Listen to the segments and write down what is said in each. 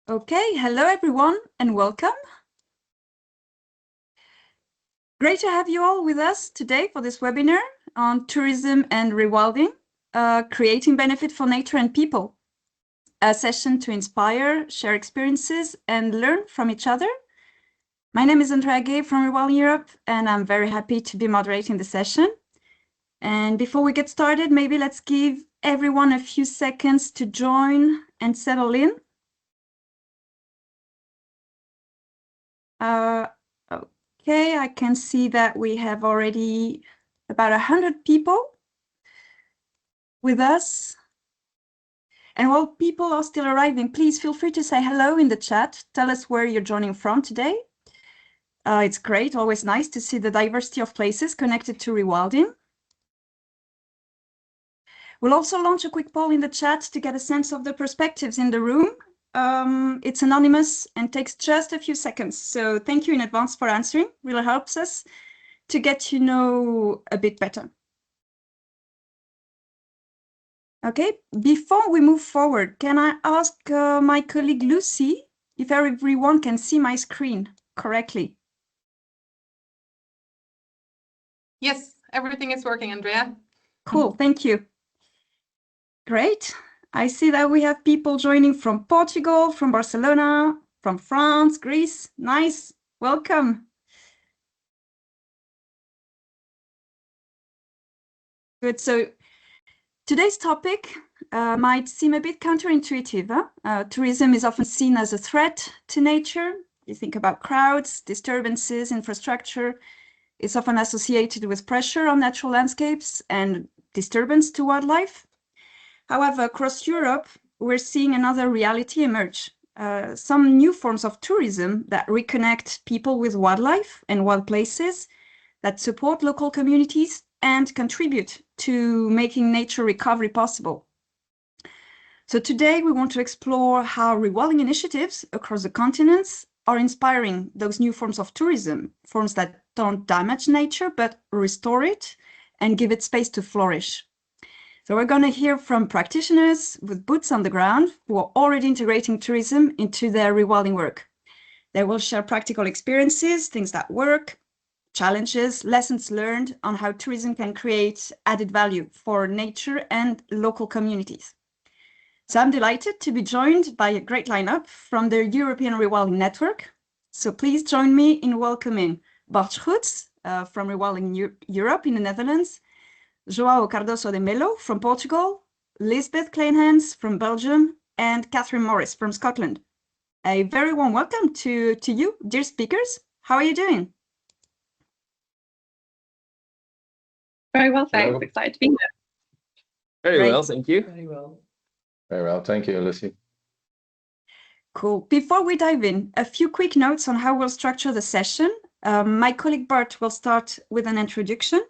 Okay, hello everyone and welcome. Great to have you all with us today for this webinar on tourism and rewilding, creating benefit for nature and people. A session to inspire, share experiences and learn from each other. My name is Andrea Gay from Rewilding Europe and I'm very happy to be moderating the session. And before we get started, maybe let's give everyone a few seconds to join and settle in. Okay, I can see that we have already about 100 people with us. And while people are still arriving, please feel free to say hello in the chat. Tell us where you're joining from today. It's great, always nice to see the diversity of places connected to rewilding. We'll also launch a quick poll in the chat to get a sense of the perspectives in the room. It's anonymous and takes just a few seconds. So thank you in advance for answering. Really helps us to get to know a bit better. Okay, before we move forward, can I ask my colleague Lucy if everyone can see my screen correctly? Yes, everything is working, Andrea. Cool, thank you. Great. I see that we have people joining from Portugal, from Barcelona, from France, Greece. Nice. Welcome. Good. So today's topic might seem a bit counterintuitive. Tourism is often seen as a threat to nature. You think about crowds, disturbances, infrastructure. It's often associated with pressure on natural landscapes and disturbance to wildlife. However, across Europe, we're seeing another reality emerge. Some new forms of tourism that reconnect people with wildlife and wild places, that support local communities and contribute to making nature recovery possible. So today we want to explore how rewilding initiatives across the continents are inspiring those new forms of tourism, forms that don't damage nature, but restore it and give it space to flourish. So we're going to hear from practitioners with boots on the ground who are already integrating tourism into their rewilding work. They will share practical experiences, things that work, challenges, lessons learned on how tourism can create added value for nature and local communities. So I'm delighted to be joined by a great lineup from the European Rewilding Network. So please join me in welcoming Bart Schutz from Rewilding Europe in the Netherlands, João Cardoso de Melo from Portugal, Lisbeth Kleinhans from Belgium, and Catherine Morris from Scotland. A very warm welcome to you, dear speakers. How are you doing? Very well, thanks. Excited to be here. Very well, thank you. Very well. Very well, thank you, Lucy. Cool. Before we dive in, a few quick notes on how we'll structure the session. My colleague Bart will start with an introduction.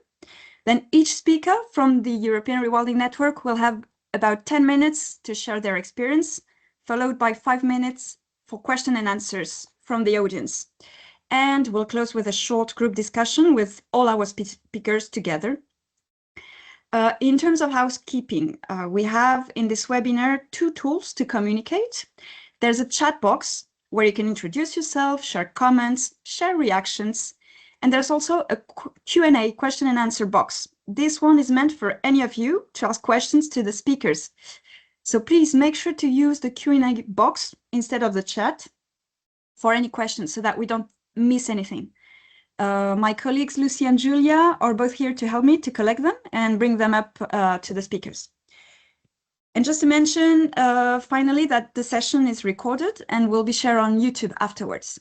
Then each speaker from the European Rewilding Network will have about 10 minutes to share their experience, followed by 5 minutes for question and answers from the audience. And we'll close with a short group discussion with all our speakers together. In terms of housekeeping, we have in this webinar 2 tools to communicate. There's a chat box where you can introduce yourself, share comments, share reactions, and there's also a Q&A, question and answer box. This one is meant for any of you to ask questions to the speakers. So please make sure to use the Q&A box instead of the chat for any questions so that we don't miss anything. My colleagues Lucy and Julia are both here to help me to collect them and bring them up to the speakers. And just to mention, finally, that the session is recorded and will be shared on YouTube afterwards.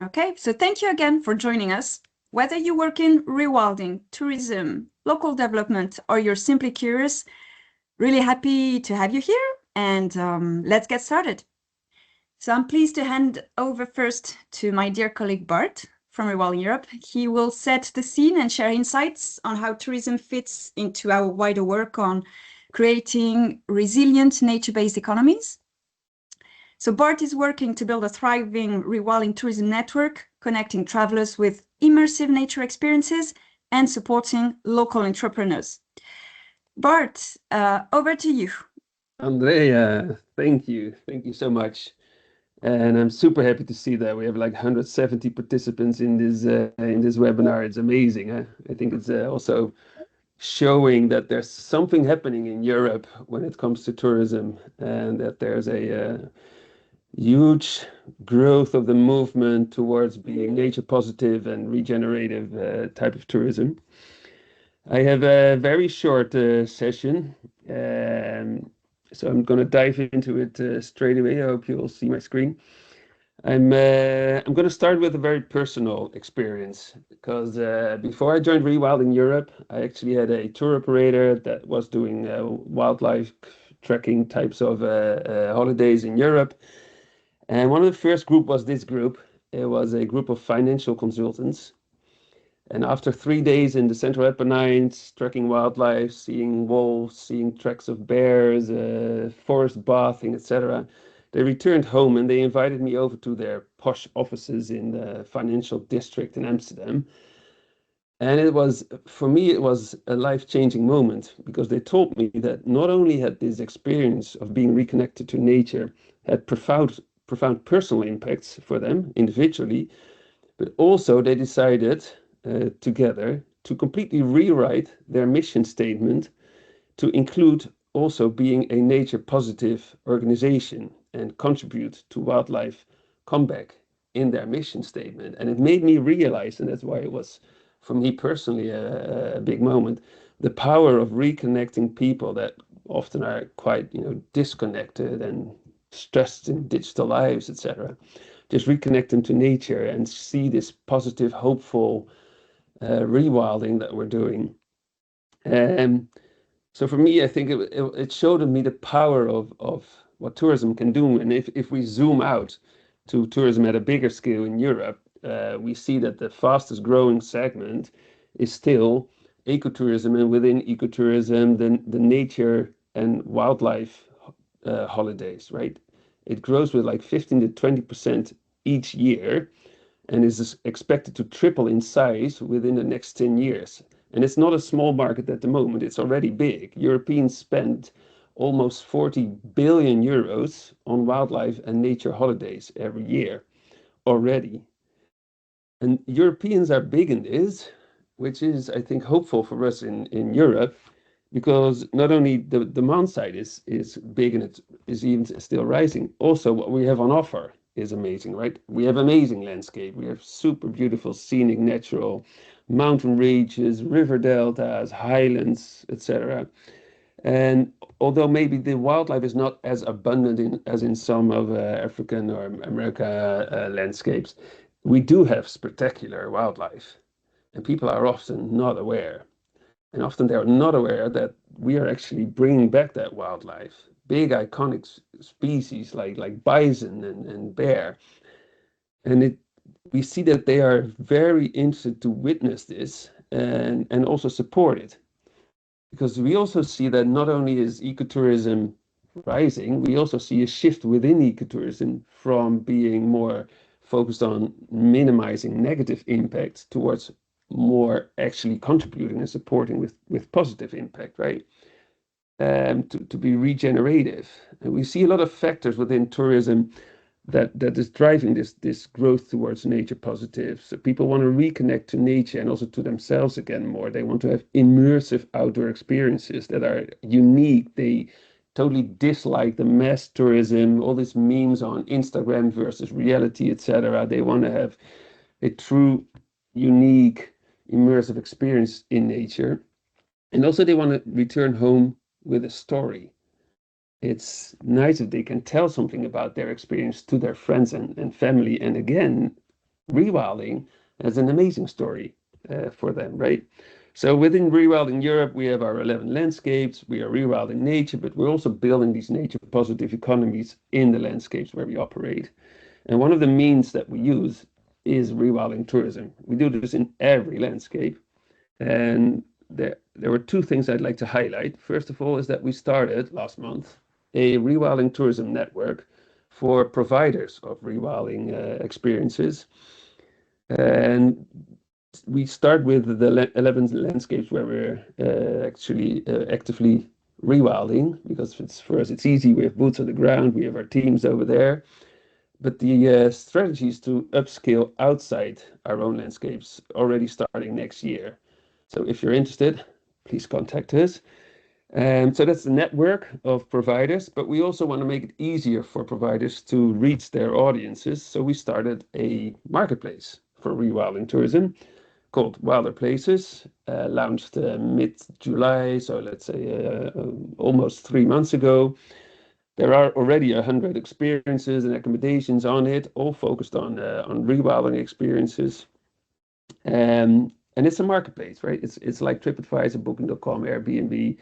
Okay, so thank you again for joining us. Whether you work in rewilding, tourism, local development, or you're simply curious, really happy to have you here, and let's get started. So I'm pleased to hand over first to my dear colleague Bart from Rewilding Europe. He will set the scene and share insights on how tourism fits into our wider work on creating resilient nature-based economies. So Bart is working to build a thriving rewilding tourism network, connecting travelers with immersive nature experiences and supporting local entrepreneurs. Bart, over to you. Andrea, thank you. Thank you so much. And I'm super happy to see that we have like 170 participants in this webinar. It's amazing. I think it's also showing that there's something happening in Europe when it comes to tourism, and that there's a huge growth of the movement towards being nature positive and regenerative type of tourism. I have a very short session, so I'm going to dive into it straight away. I hope you'll see my screen. I'm going to start with a very personal experience, because before I joined Rewilding Europe, I actually had a tour operator that was doing wildlife tracking types of holidays in Europe. And one of the first group was this group. It was a group of financial consultants. And after 3 days in the Central Apennines, tracking wildlife, seeing wolves, seeing tracks of bears, forest bathing, etc., they returned home and they invited me over to their posh offices in the financial district in Amsterdam. And it was, for me, it was a life-changing moment, because they told me that not only had this experience of being reconnected to nature had profound personal impacts for them individually, but also they decided together to completely rewrite their mission statement to include also being a nature positive organization and contribute to wildlife comeback in their mission statement. And it made me realize, and that's why it was for me personally a big moment, the power of reconnecting people that often are quite disconnected and stressed in digital lives, etc. Just reconnect them to nature and see this positive, hopeful rewilding that we're doing. So for me, I think it showed me the power of what tourism can do. And if we zoom out to tourism at a bigger scale in Europe, we see that the fastest growing segment is still ecotourism, and within ecotourism, the nature and wildlife holidays, right? It grows with like 15 to 20% each year, and is expected to triple in size within the next 10 years. And it's not a small market at the moment, it's already big. Europeans spend almost 40 billion euros on wildlife and nature holidays every year already. And Europeans are big in this, which is, I think, hopeful for us in Europe, because not only the demand side is big and it is even still rising, also what we have on offer is amazing, right? We have amazing landscape. We have super beautiful, scenic, natural mountain ranges, river deltas, highlands, etc. And although maybe the wildlife is not as abundant as in some of African or America landscapes, we do have spectacular wildlife, and people are often not aware. And often they're not aware that we are actually bringing back that wildlife. Big iconic species like bison and bear. And we see that they are very interested to witness this and also support it. Because we also see that not only is ecotourism rising, we also see a shift within ecotourism from being more focused on minimizing negative impacts towards more actually contributing and supporting with positive impact, right? To be regenerative. And we see a lot of factors within tourism that is driving this growth towards nature positive. So people want to reconnect to nature and also to themselves again more. They want to have immersive outdoor experiences that are unique. They totally dislike the mass tourism, all these memes on Instagram versus reality, etc. They want to have a true, unique, immersive experience in nature. And also they want to return home with a story. It's nice if they can tell something about their experience to their friends and family. And again, Rewilding is an amazing story for them, right? So within Rewilding Europe, we have our 11 landscapes. We are rewilding nature, but we're also building these nature positive economies in the landscapes where we operate. And one of the means that we use is rewilding tourism. We do this in every landscape. And there were two things I'd like to highlight. First of all, is that we started last month a rewilding tourism network for providers of rewilding experiences. And we start with the 11 landscapes where we're actually actively rewilding, because for us it's easy. We have boots on the ground, we have our teams over there. But the strategy is to upscale outside our own landscapes already starting next year. So if you're interested, please contact us. So that's the network of providers, but we also want to make it easier for providers to reach their audiences. So we started a marketplace for rewilding tourism called Wilder Places, launched mid-July, so let's say almost 3 months ago. There are already 100 experiences and accommodations on it, all focused on rewilding experiences. And it's a marketplace, right? It's like TripAdvisor, Booking.com, Airbnb,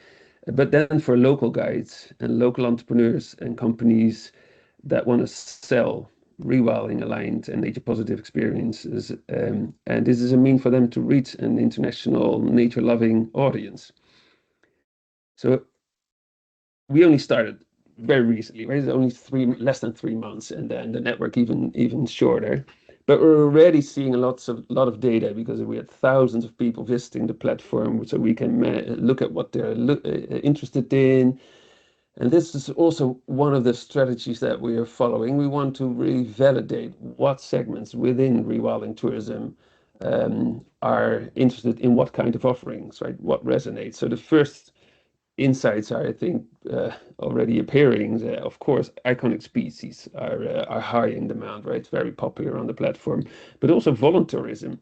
but then for local guides and local entrepreneurs and companies that want to sell rewilding aligned and nature positive experiences. And this is a mean for them to reach an international nature loving audience. So we only started very recently, right? It's only less than 3 months, and then the network even shorter. But we're already seeing a lot of data because we had thousands of people visiting the platform, so we can look at what they're interested in. And this is also one of the strategies that we are following. We want to really validate what segments within rewilding tourism are interested in what kind of offerings, right? What resonates. So the first insights are, I think, already appearing. Of course, iconic species are high in demand, right? It's very popular on the platform, but also volunteerism.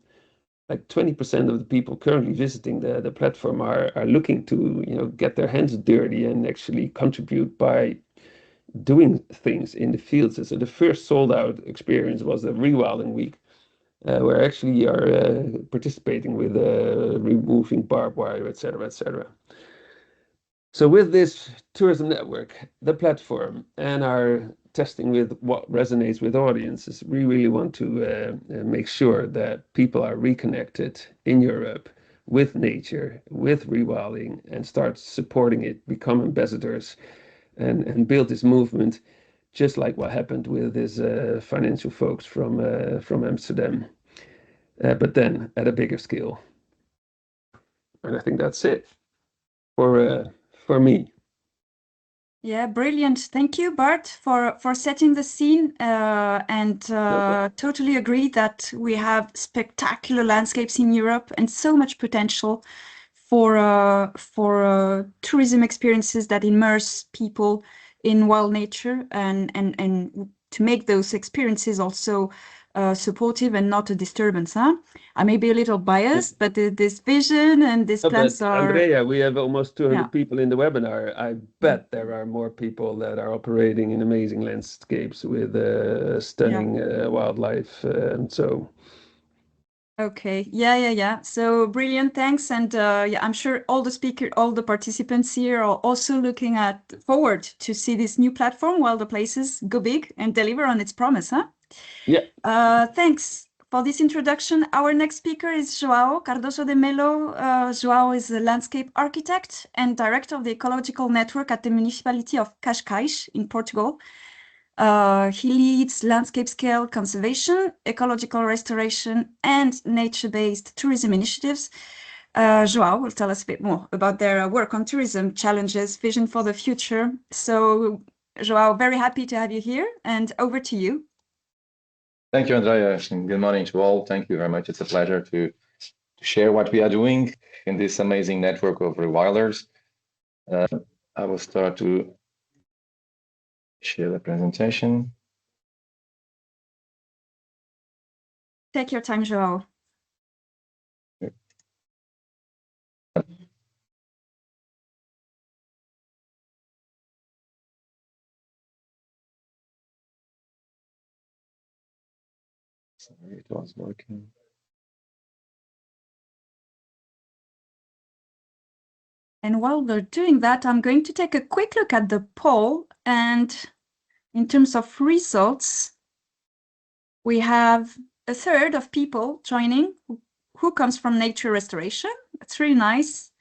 Like 20% of the people currently visiting the platform are looking to, get their hands dirty and actually contribute by doing things in the fields. So the first sold out experience was the Rewilding Week, where actually you are participating with removing barbed wire, etc., etc. So with this tourism network, the platform, and our testing with what resonates with audiences, we really want to make sure that people are reconnected in Europe with nature, with rewilding, and start supporting it, become ambassadors, and build this movement, just like what happened with these financial folks from Amsterdam, but then at a bigger scale. And I think that's it for me. Yeah, brilliant. Thank you, Bart, for setting the scene, and totally agree that we have spectacular landscapes in Europe and so much potential for tourism experiences that immerse people in wild nature and to make those experiences also supportive and not a disturbance. I may be a little biased, but this vision and these plans are... Andrea, we have almost 200 people in the webinar. I bet there are more people that are operating in amazing landscapes with stunning wildlife. Okay, yeah. So brilliant, thanks. And I'm sure all the participants here are also looking forward to see this new platform, Wilder Places, go big and deliver on its promise, huh? Yeah. Thanks for this introduction. Our next speaker is João Cardoso de Melo. João is a landscape architect and director of the ecological network at the municipality of Cascais in Portugal. He leads landscape scale conservation, ecological restoration, and nature-based tourism initiatives. João will tell us a bit more about their work on tourism challenges, vision for the future. So, João, very happy to have you here, and over to you. Thank you, Andrea, and good morning to all. Thank you very much. It's a pleasure to share what we are doing in this amazing network of rewilders. I will start to share the presentation. Take your time, João. Sorry, it was working. And while they're doing that, I'm going to take a quick look at the poll. And in terms of results, we have a third of people joining who comes from nature restoration. That's really nice.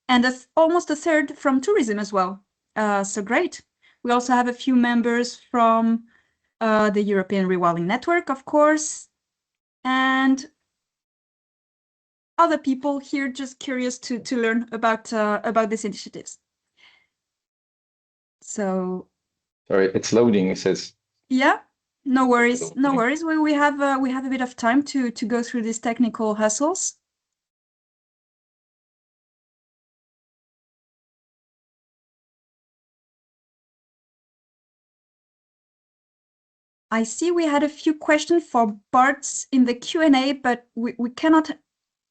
And almost a third from tourism as well. So great. We also have a few members from the European Rewilding Network, of course, and other people here just curious to learn about these initiatives. So Sorry, it's loading. It says. yeah, no worries, no Loading. worries. We have a bit of time to go through these technical hassles. I see we had a few questions for Bart in the Q&A, but we cannot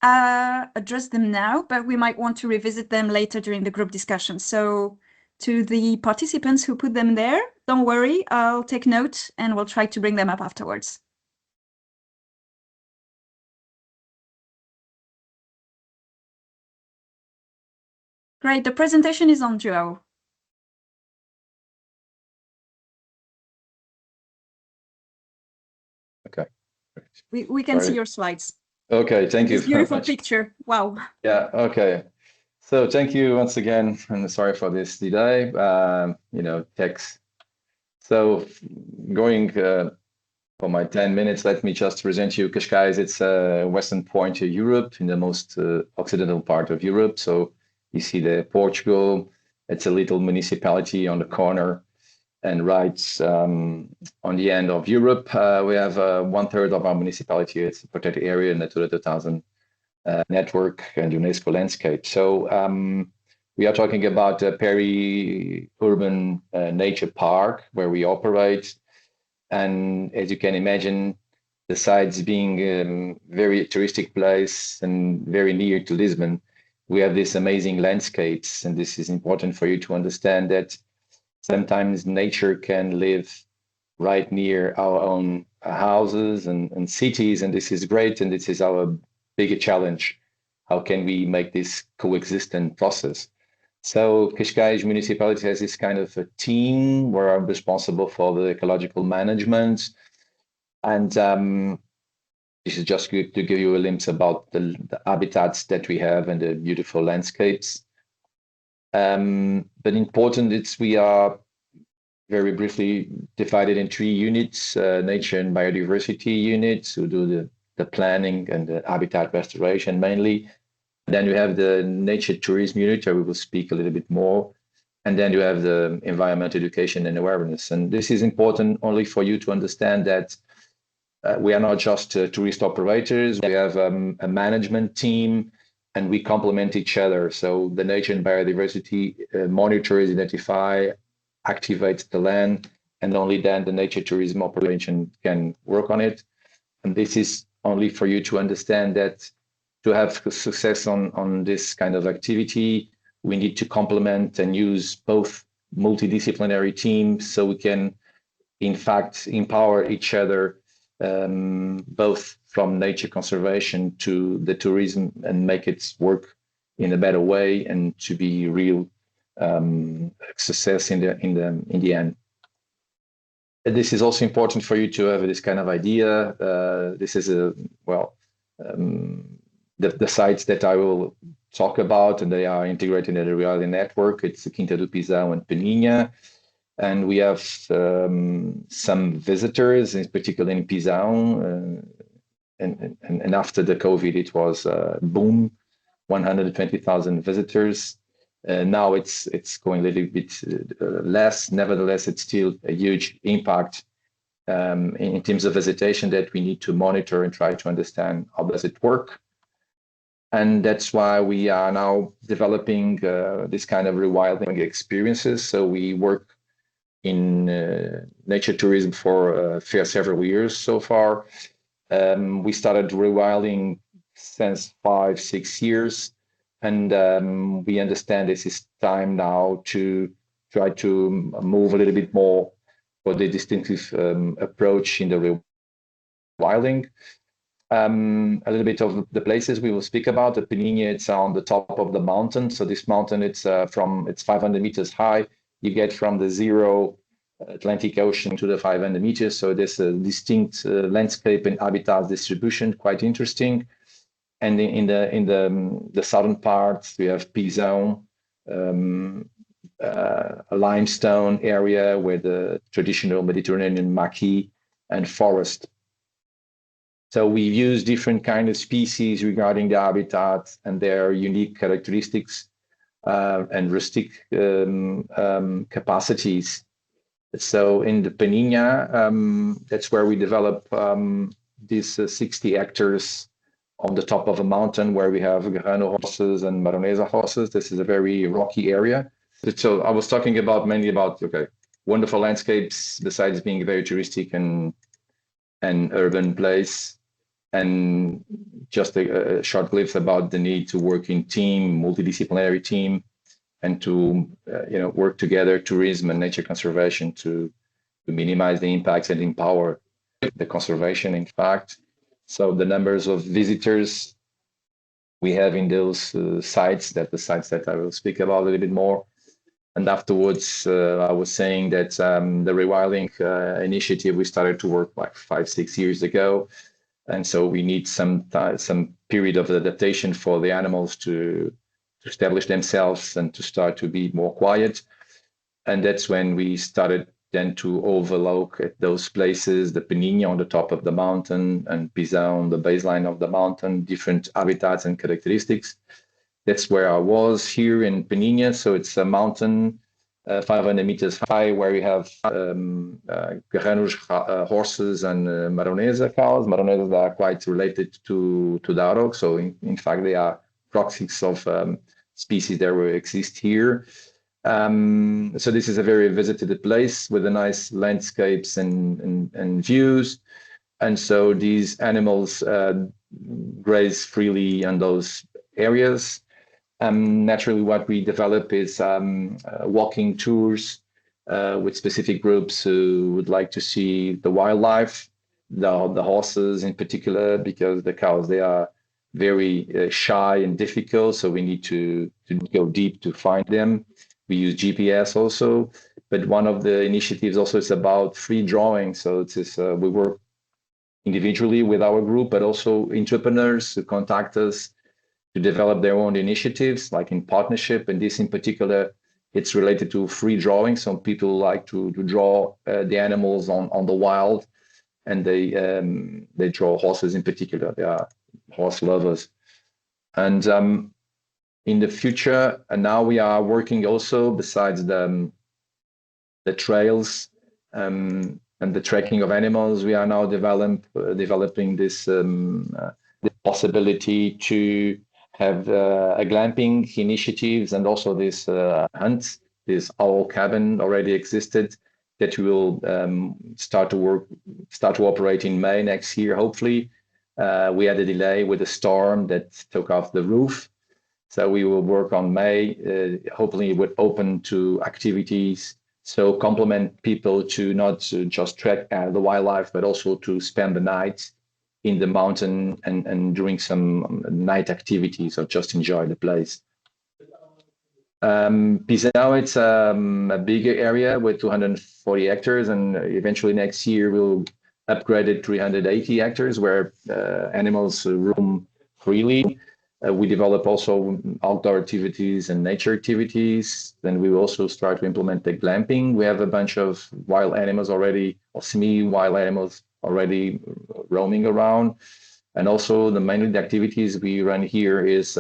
address them now, but we might want to revisit them later during the group discussion. So to the participants who put them there, don't worry, I'll take note and we'll try to bring them up afterwards. Great, the presentation is on, Joao. Okay. We can see Sorry. your slides. Okay, thank you This very beautiful much. picture, wow. Yeah, okay. So thank you once again, and sorry for this delay. Text. So going for my 10 minutes, let me just present you Cascais. It's a western point of Europe, in the most occidental part of Europe. So you see the Portugal. It's a little municipality on the corner, and right on the end of Europe, we have 1/3 of our municipality. It's a protected area, Natura 2000 network and UNESCO landscape. So we are talking about a peri-urban nature park where we operate. And as you can imagine, the sites being a very touristic place and very near to Lisbon, we have these amazing landscapes. And this is important for you to understand that sometimes nature can live right near our own houses and cities. And this is great. And this is our bigger challenge. How can we make this coexistent process? So Cascais municipality has this kind of a team where I'm responsible for the ecological management. And this is just to give you a glimpse about the habitats that we have and the beautiful landscapes. But important, we are very briefly divided in 3 units, nature and biodiversity units who do the planning and the habitat restoration mainly. Then you have the nature tourism unit, where we will speak a little bit more. And then you have the environmental education and awareness. And this is important only for you to understand that we are not just tourist operators. We have a management team, and we complement each other. So the nature and biodiversity monitors, identify, activates the land, and only then the nature tourism operation can work on it. And this is only for you to understand that to have success on this kind of activity, we need to complement and use both multidisciplinary teams so we can, in fact, empower each other, both from nature conservation to the tourism, and make it work in a better way and to be real success in the end. This is also important for you to have this kind of idea. This is the sites that I will talk about, and they are integrated in the Rewilding network. It's Quinta do Pisão and Peninha. And we have some visitors, in particular in Pisão. And after the COVID, it was boom, 120,000 visitors. Now it's going a little bit less. Nevertheless, it's still a huge impact in terms of visitation that we need to monitor and try to understand how does it work. And that's why we are now developing this kind of rewilding experiences. So we work in nature tourism for several years so far. We started rewilding since 5-6 years. And we understand this is time now to try to move a little bit more for the distinctive approach in the rewilding. A little bit of the places we will speak about. The Peninha, it's on the top of the mountain. So this mountain, it's 500 meters high. You get from the zero Atlantic Ocean to the 500 meters. So there's a distinct landscape and habitat distribution, quite interesting. And in the southern part, we have Pisão, a limestone area where the traditional Mediterranean maquis and forest. So we use different kind of species regarding the habitat and their unique characteristics. and rustic capacities. So in the Peninha, that's where we develop these 60 hectares on the top of a mountain where we have Guarano horses and Maronesa horses. This is a very rocky area. So I was talking about mainly about, okay, wonderful landscapes besides being very touristic and urban place. And just a short glimpse about the need to work in team, multidisciplinary team, and to work together, tourism and nature conservation to minimize the impacts and empower the conservation, in fact. So the numbers of visitors we have in those sites, the sites that I will speak about a little bit more. And afterwards, I was saying that the rewilding initiative, we started to work like 5-6 years ago. And so we need some period of adaptation for the animals to establish themselves and to start to be more quiet. And that's when we started then to overlook at those places, the Peninha on the top of the mountain and Pisa on the baseline of the mountain, different habitats and characteristics. That's where I was here in Peninha. So it's a mountain 500 meters high where we have Guarano horses and Maronesa cows. Maronesas are quite related to the Arog. So in fact, they are proxies of species that will exist here. So this is a very visited place with a nice landscapes and views. And so these animals graze freely on those areas. Naturally, what we develop is walking tours with specific groups who would like to see the wildlife, the horses in particular, because the cows, they are very shy and difficult. So we need to go deep to find them. We use GPS also, but one of the initiatives also is about free drawing. So it's we work individually with our group, but also entrepreneurs who contact us to develop their own initiatives, like in partnership. And this in particular, it's related to free drawing. Some people like to draw the animals on the wild, and they draw horses in particular. They are horse lovers. And in the future, and now we are working also, besides the trails and the tracking of animals, we are now developing this possibility to have a glamping initiatives and also this hunts. This owl cabin already existed that we will start to operate in May next year, hopefully. We had a delay with a storm that took off the roof. So we will work on May, hopefully with open to activities. So complement people to not just track the wildlife, but also to spend the night in the mountain and doing some night activities or just enjoy the place. Pisa now it's a bigger area with 240 hectares, and eventually next year we'll upgrade it to 380 hectares where animals roam freely. We develop also outdoor activities and nature activities. Then we will also start to implement the glamping. We have a bunch of wild animals already, or semi-wild animals already roaming around. And also the main activities we run here is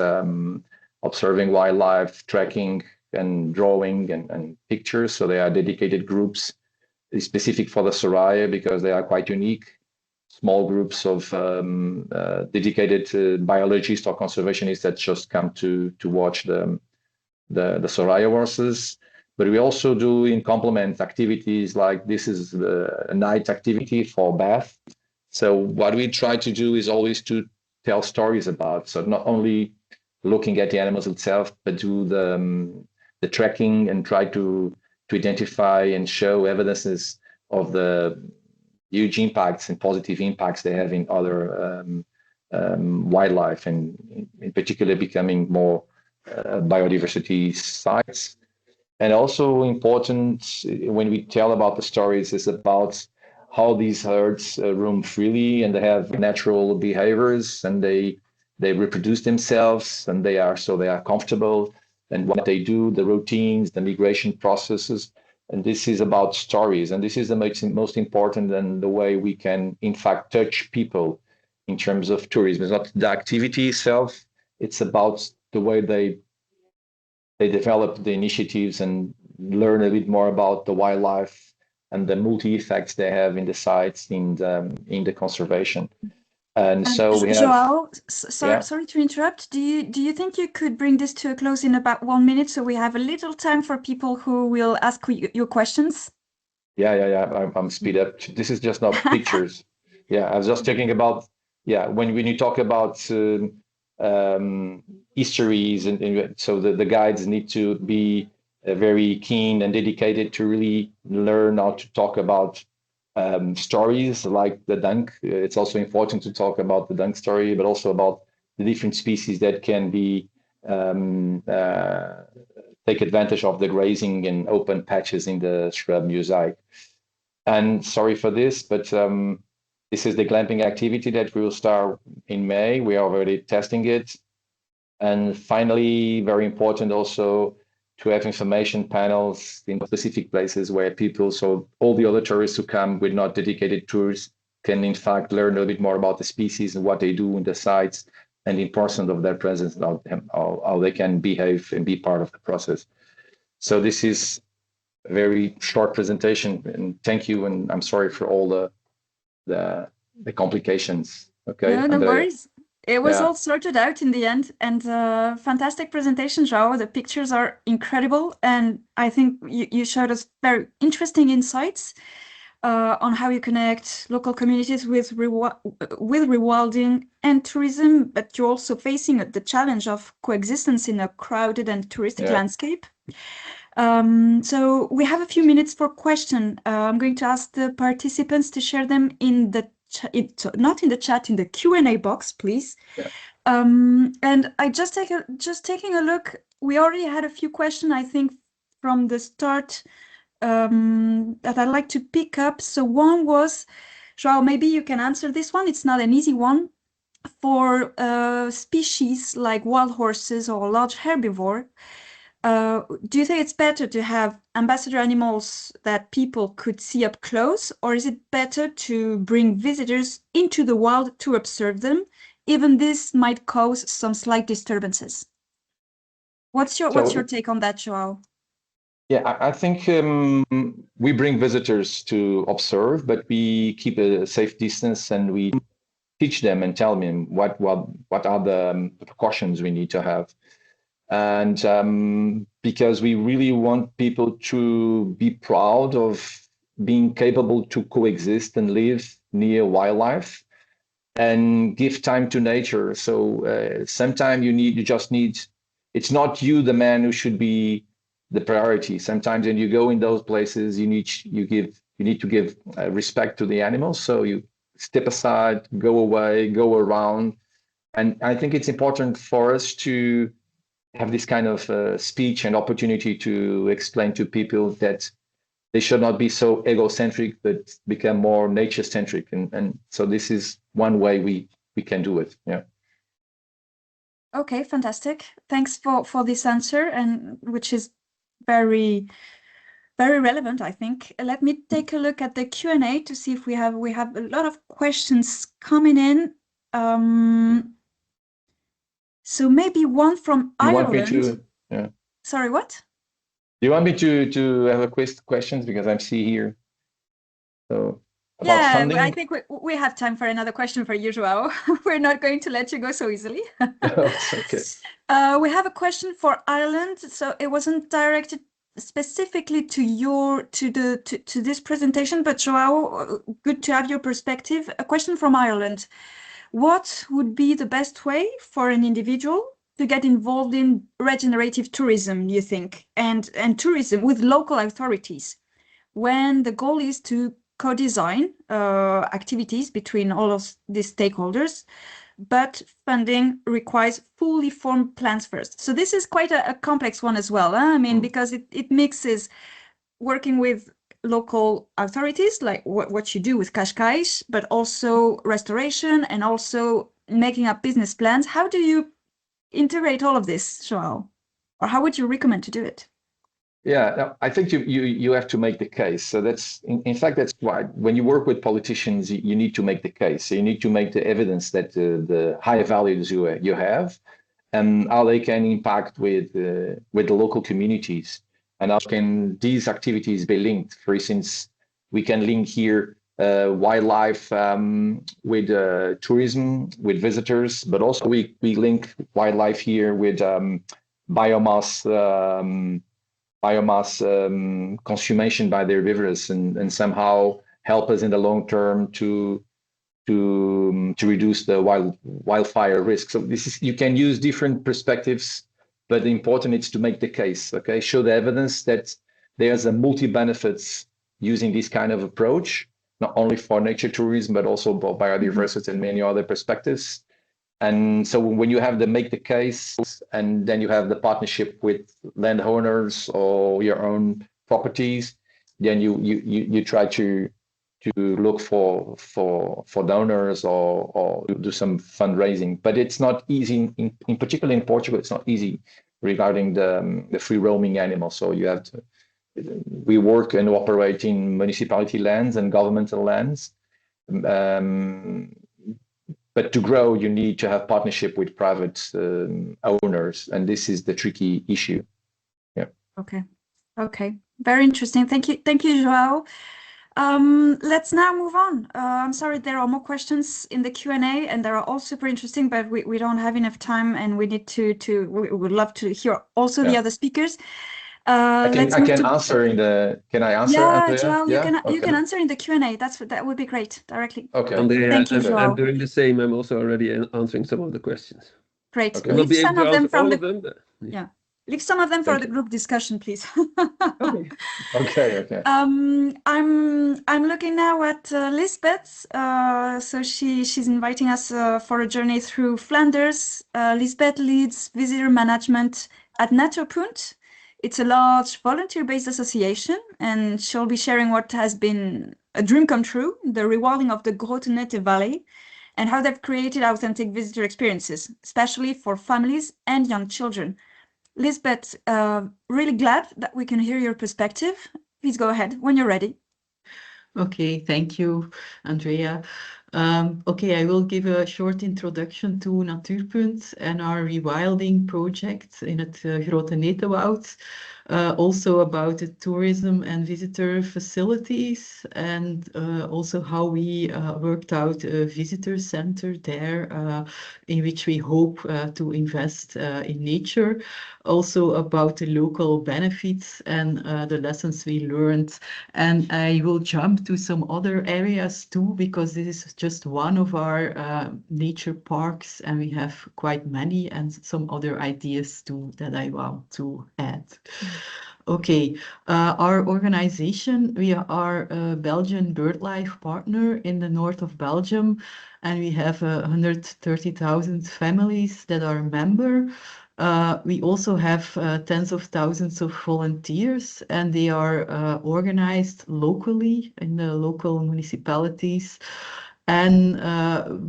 observing wildlife, tracking and drawing and pictures. So they are dedicated groups specific for the Soraya because they are quite unique. Small groups of dedicated biologists or conservationists that just come to watch the Soraya horses. But we also do in complement activities like this is a night activity for bath. So what we try to do is always to tell stories about. So not only looking at the animals itself, but do the tracking and try to identify and show evidences of the huge impacts and positive impacts they have in other wildlife, and in particular becoming more biodiversity sites. And also important when we tell about the stories is about how these herds roam freely and they have natural behaviors and they reproduce themselves and they are comfortable, and what they do, the routines, the migration processes. And this is about stories, and this is the most important and the way we can, in fact, touch people in terms of tourism. It's not the activity itself, it's about the way they they develop the initiatives and learn a bit more about the wildlife and the multi-effects they have in the sites in the conservation. And so we have. Joao, Yeah. sorry to interrupt. Do you think you could bring this to a close in about 1 minute so we have a little time for people who will ask your questions? Yeah. I'm speed up. This is just not pictures. Yeah, I was just talking about, when you talk about histories, and so the guides need to be very keen and dedicated to really learn how to talk about stories like the dunk. It's also important to talk about the dunk story, but also about the different species that can be take advantage of the grazing and open patches in the shrub mosaic. And sorry for this, but this is the glamping activity that we will start in May. We are already testing it. And finally, very important also to have information panels in specific places where people, so all the other tourists who come with not dedicated tours can in fact learn a little bit more about the species and what they do in the sites and the importance of their presence, how they can behave and be part of the process. So this is a very short presentation, and thank you, and I'm sorry for all the complications. Okay, No Andrea? worries. It was all sorted out in the end, and fantastic presentation, Joao. The pictures are incredible, and I think you showed us very interesting insights on how you connect local communities with rewilding and tourism, but you're also facing the challenge of coexistence in a crowded and touristic landscape. So we have a few minutes for questions. I'm going to ask the participants to share them in the not in the chat, in the Q&A box, please. Yeah. And I just taking a look. We already had a few questions, I think, from the start that I'd like to pick up. So one was, Joao, maybe you can answer this one. It's not an easy one. For species like wild horses or large herbivore, do you think it's better to have ambassador animals that people could see up close, or is it better to bring visitors into the wild to observe them? Even this might cause some slight disturbances. What's your take on that, Joao? Yeah, I think we bring visitors to observe, but we keep a safe distance and we teach them and tell them what are the precautions we need to have. And because we really want people to be proud of being capable to coexist and live near wildlife and give time to nature. So sometimes you just need, it's not you, the man, who should be the priority. Sometimes when you go in those places, you need to give respect to the animals. So you step aside, go away, go around. And I think it's important for us to have this kind of speech and opportunity to explain to people that they should not be so egocentric, but become more nature-centric. And so this is one way we can do it. Yeah. Okay, fantastic. Thanks for this answer, and which is very, very relevant, I think. Let me take a look at the Q&A to see if we have a lot of questions coming in. So maybe one from Ireland. You want me to? Yeah. Sorry, what? Do you want me to have a questions, because I'm see here. So about Yeah, funding. I think we have time for another question for you, Joao. We're not going to let you go so easily. Okay. We have a question for Ireland. So it wasn't directed specifically to this presentation, but Joao, good to have your perspective. A question from Ireland. What would be the best way for an individual to get involved in regenerative tourism, you think, and tourism with local authorities, when the goal is to co-design activities between all of these stakeholders, but funding requires fully formed plans first? So this is quite a complex one as well. I mean, because it mixes working with local authorities, like what you do with Cascais, but also restoration and also making up business plans. How do you integrate all of this, Joao? Or how would you recommend to do it? Yeah, no, I think you have to make the case. So that's in fact that's why when you work with politicians, you need to make the case. So you need to make the evidence that the higher values you have, and how they can impact with the local communities, and how can these activities be linked. For instance, we can link here wildlife with tourism, with visitors, but also we link wildlife here with biomass consumption by the rivers, and somehow help us in the long term to reduce the wildfire risk. So this is, you can use different perspectives, but the important is to make the case, okay? Show the evidence that there's a multi-benefits using this kind of approach, not only for nature tourism, but also for biodiversity and many other perspectives. And so when you have the make the case, and then you have the partnership with landowners or your own properties, then you try to look for donors or do some fundraising. But it's not easy, in particular in Portugal, it's not easy regarding the free roaming animals. So you have to, we work and operate in municipality lands and governmental lands. But to grow, you need to have partnership with private owners, and this is the tricky issue. Yeah. Okay. Very interesting. Thank you, João. Let's now move on. I'm sorry, there are more questions in the Q&A, and they're all super interesting, but we don't have enough time, and we need we would love to hear also the other speakers. I can answer in the. Can I answer? Yeah, Andrea? João, you can answer in the Q&A. That would be great directly. Okay. Thank you, João. I'm doing the same. I'm also already answering some of the questions. Great. Okay. I will Leave be able some to of them answer from all the. of them. Yeah. Leave some of them for Thank the you. group discussion, please. Okay. Okay. I'm looking now at Lisbeth. So she's inviting us for a journey through Flanders. Lisbeth leads visitor management at Natuurpunt. It's a large volunteer-based association, and she'll be sharing what has been a dream come true, the rewilding of the Grote Nette Valley, and how they've created authentic visitor experiences, especially for families and young children. Lisbeth, really glad that we can hear your perspective. Please go ahead when you're ready. Okay, thank you, Andrea. Okay, I will give a short introduction to Natuurpunt and our rewilding project in het Grote Netewoud. Also about the tourism and visitor facilities, and also how we worked out a visitor center there in which we hope to invest in nature. Also about the local benefits and the lessons we learned. And I will jump to some other areas too, because this is just one of our nature parks, and we have quite many and some other ideas too that I want to add. Okay, our organization, we are a Belgian BirdLife partner in the north of Belgium, and we have 130,000 families that are a member. We also have tens of thousands of volunteers, and they are organized locally in the local municipalities. And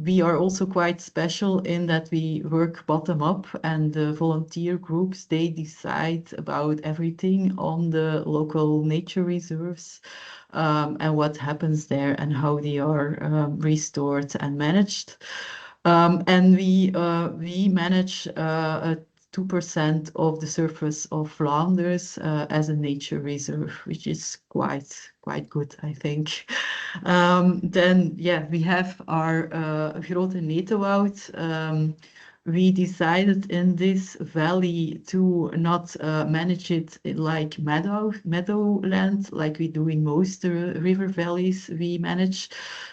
we are also quite special in that we work bottom up, and the volunteer groups, they decide about everything on the local nature reserves and what happens there and how they are restored and managed. And we manage 2% of the surface of Flanders as a nature reserve, which is quite good, I think. Then, yeah, we have our Grote Netewoud. We decided in this valley to not manage it like meadowland, like we do in most river valleys we manage,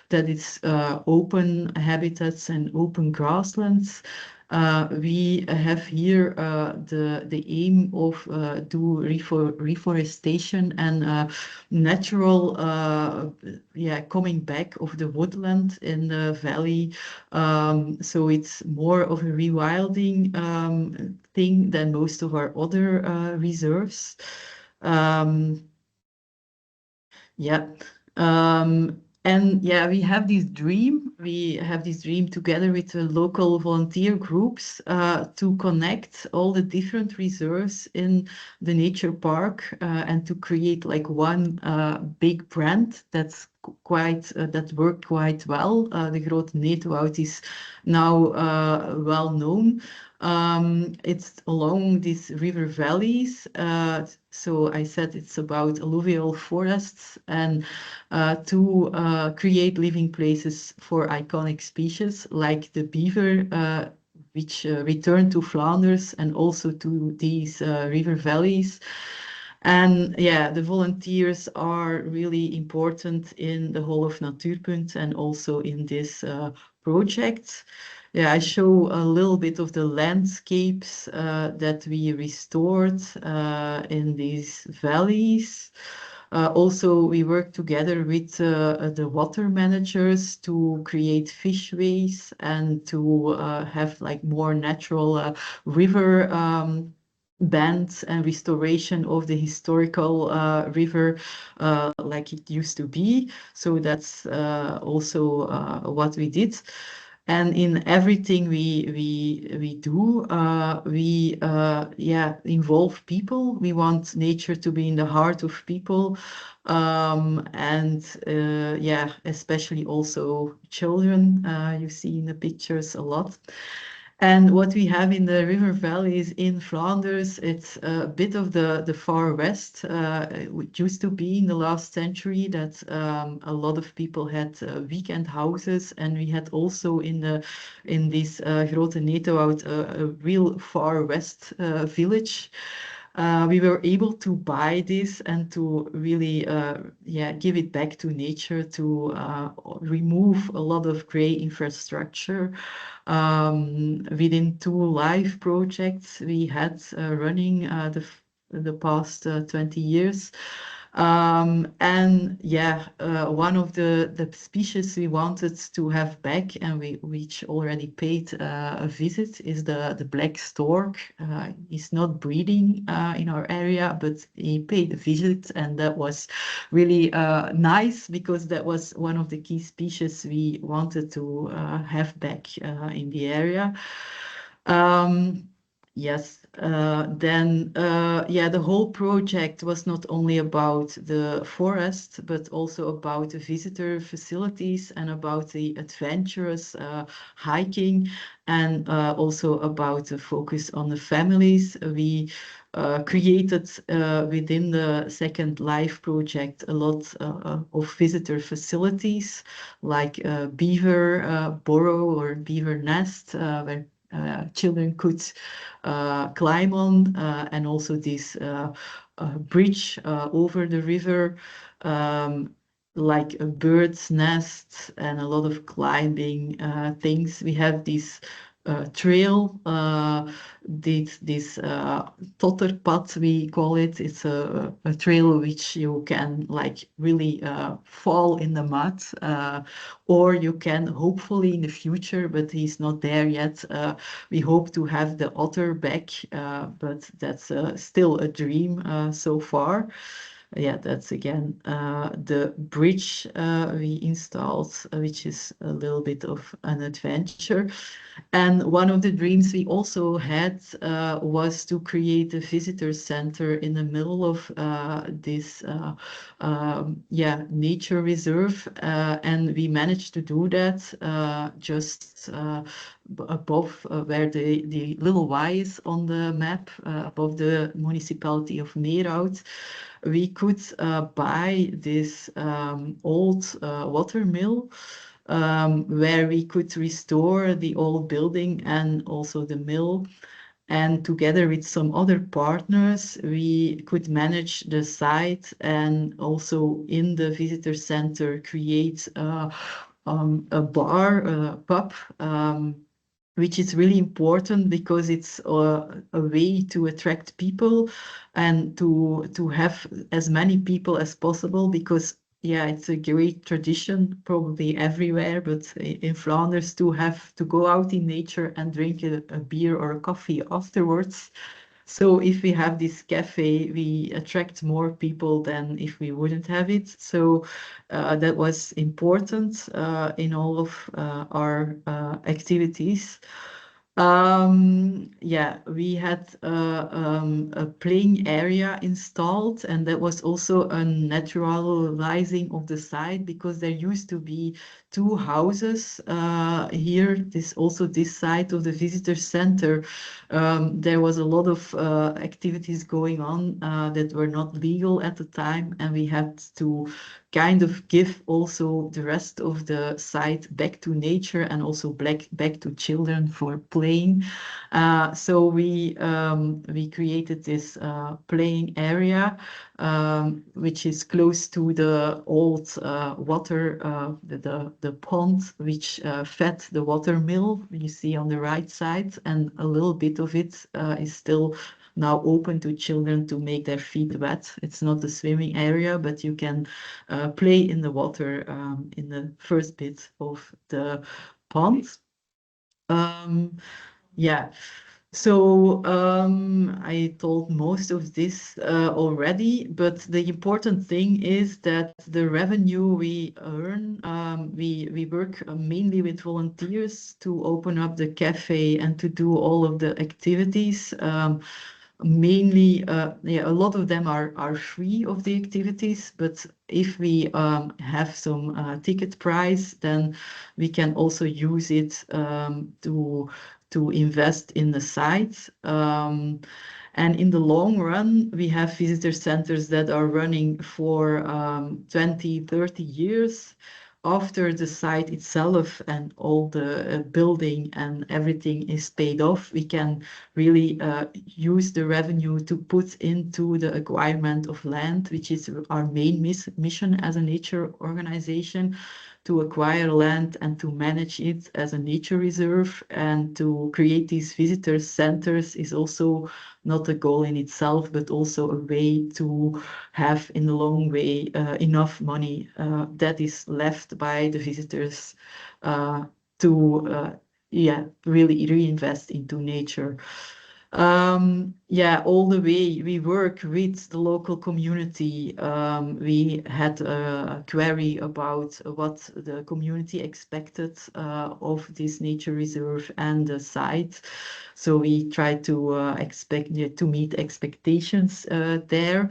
that it's open habitats and open grasslands. We have here the aim of do reforestation and natural coming back of the woodland in the valley. So it's more of a rewilding thing than most of our other reserves. And yeah, we have this dream. We have this dream together with the local volunteer groups to connect all the different reserves in the nature park and to create like one big brand that's that worked quite well. The Grote Netewoud is now well known. It's along these river valleys. So I said it's about alluvial forests and to create living places for iconic species like the beaver, which return to Flanders and also to these river valleys. And yeah, the volunteers are really important in the whole of Natuurpunt and also in this project. Yeah, I show a little bit of the landscapes that we restored in these valleys. Also, we work together with the water managers to create fishways and to have like more natural river bands and restoration of the historical river like it used to be. So that's also what we did. And in everything we do, we involve people. We want nature to be in the heart of people, and especially also children. You see in the pictures a lot. And what we have in the river valleys in Flanders, it's a bit of the far west. It used to be in the last century that a lot of people had weekend houses, and we had also in this Grote Netewoud a real far west village. We were able to buy this and to really give it back to nature, to remove a lot of gray infrastructure. Within 2 live projects we had running the past 20 years. And yeah, one of the species we wanted to have back and which already paid a visit is the black stork. He's not breeding in our area, but he paid a visit, and that was really nice because that was one of the key species we wanted to have back in the area. Yes, the whole project was not only about the forest, but also about the visitor facilities and about the adventurous hiking, and also about the focus on the families. We created within the second live project a lot of visitor facilities like beaver burrow or beaver nest where children could climb on, and also this bridge over the river, like a bird's nest and a lot of climbing things. We have this trail, this totterpad we call it. It's a trail which you can like really fall in the mud, or you can hopefully in the future, but he's not there yet. We hope to have the otter back, but that's still a dream so far. Yeah, that's again the bridge we installed, which is a little bit of an adventure. And one of the dreams we also had was to create a visitor center in the middle of this nature reserve. And we managed to do that just above where the little Y is on the map, above the municipality of Meerhout. We could buy this old water mill, where we could restore the old building and also the mill. And together with some other partners, we could manage the site and also in the visitor center create a bar, a pub, which is really important because it's a way to attract people and to have as many people as possible, because yeah, it's a great tradition probably everywhere, but in Flanders to have to go out in nature and drink a beer or a coffee afterwards. So if we have this cafe, we attract more people than if we wouldn't have it. So that was important in all of our activities. Yeah, we had a playing area installed, and that was also a naturalizing of the site because there used to be two houses here. This side of the visitor center. There was a lot of activities going on that were not legal at the time, and we had to kind of give also the rest of the site back to nature and also back to children for playing. So we created this playing area, which is close to the old water, the pond, which fed the water mill you see on the right side, and a little bit of it is still now open to children to make their feet wet. It's not a swimming area, but you can play in the water in the first bit of the pond. Yeah, so I told most of this already, but the important thing is that the revenue we earn, we work mainly with volunteers to open up the cafe and to do all of the activities. Mainly, yeah, a lot of them are free of the activities, but if we have some ticket price, then we can also use it to invest in the site. And in the long run, we have visitor centers that are running for 20, 30 years. After the site itself and all the building and everything is paid off, we can really use the revenue to put into the acquirement of land, which is our main mission as a nature organization, to acquire land and to manage it as a nature reserve. And to create these visitor centers is also not a goal in itself, but also a way to have in the long way enough money that is left by the visitors to yeah, really reinvest into nature. Yeah, all the way we work with the local community. We had a query about what the community expected of this nature reserve and the site. So we try to meet expectations there.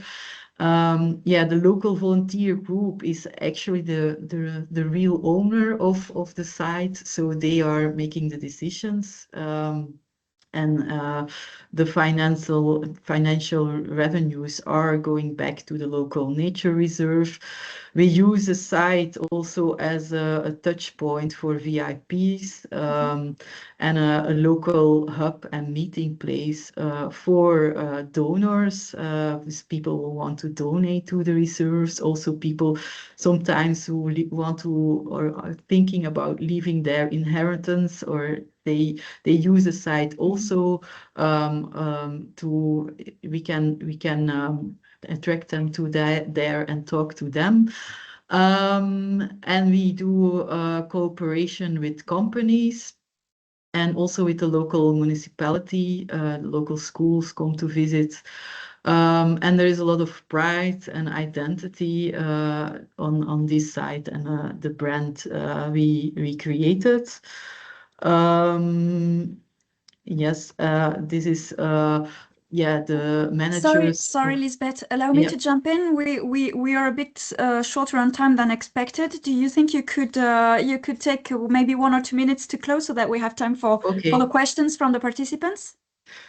Yeah, the local volunteer group is actually the real owner of the site, so they are making the decisions. And the financial revenues are going back to the local nature reserve. We use the site also as a touch point for VIPs and a local hub and meeting place for donors, with people who want to donate to the reserves. Also people sometimes who want to or are thinking about leaving their inheritance, or they use the site also to we can attract them to there and talk to them. And we do cooperation with companies and also with the local municipality. Local schools come to visit. And there is a lot of pride and identity on this site and the brand we created. Yes, this is yeah, the managers. Sorry, Lisbeth. Allow me to jump in. We are a bit shorter on time than expected. Do you think you could take maybe 1 or 2 minutes to close so that we have time for follow questions from the participants?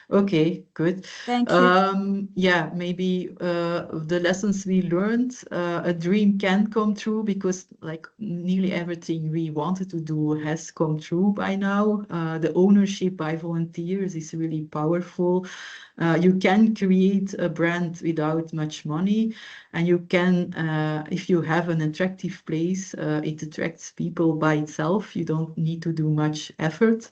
Okay, good. Thank you. Yeah, maybe the lessons we learned, a dream can come true because like nearly everything we wanted to do has come true by now. The ownership by volunteers is really powerful. You can create a brand without much money, and you can, if you have an attractive place, it attracts people by itself. You don't need to do much effort.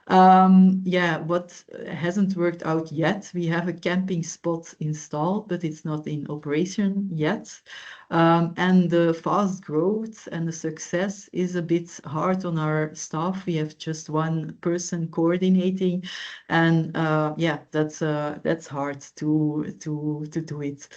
Yeah, what hasn't worked out yet, we have a camping spot installed, but it's not in operation yet. And the fast growth and the success is a bit hard on our staff. We have just one person coordinating, and yeah, that's hard to do it.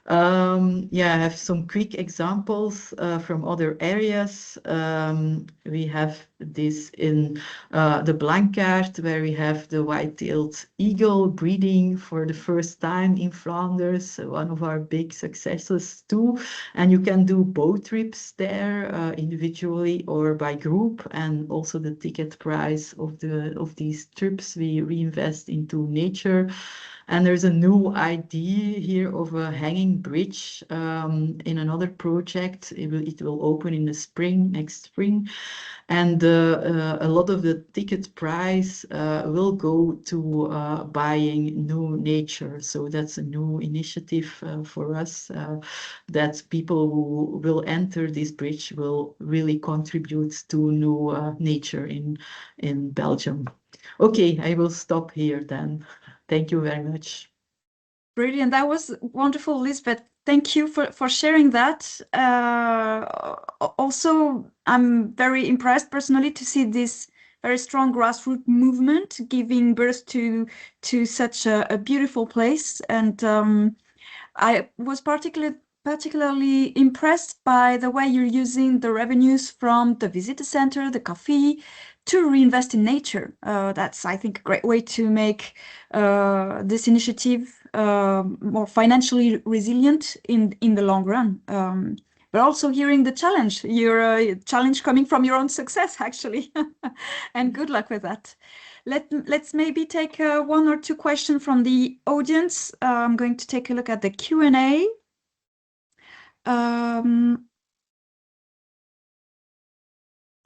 Yeah, I have some quick examples from other areas. We have this in the Blankaart, where we have the white-tailed eagle breeding for the first time in Flanders, one of our big successes too. And you can do boat trips there individually or by group. And also the ticket price of these trips we reinvest into nature. And there's a new idea here of a hanging bridge in another project. It will open in the spring, next spring. And a lot of the ticket price will go to buying new nature. So that's a new initiative for us that people who will enter this bridge will really contribute to new nature in Belgium. Okay, I will stop here then. Thank you very much. Brilliant. That was wonderful, Lisbeth. Thank you for sharing that. Also, I'm very impressed personally to see this very strong grassroots movement giving birth to such a beautiful place. And I was particularly impressed by the way you're using the revenues from the visitor center, the cafe, to reinvest in nature. That's, I think, a great way to make this initiative more financially resilient in the long run. But also hearing the challenge, your challenge coming from your own success, actually. And good luck with that. Let's maybe take one or two questions from the audience. I'm going to take a look at the Q&A.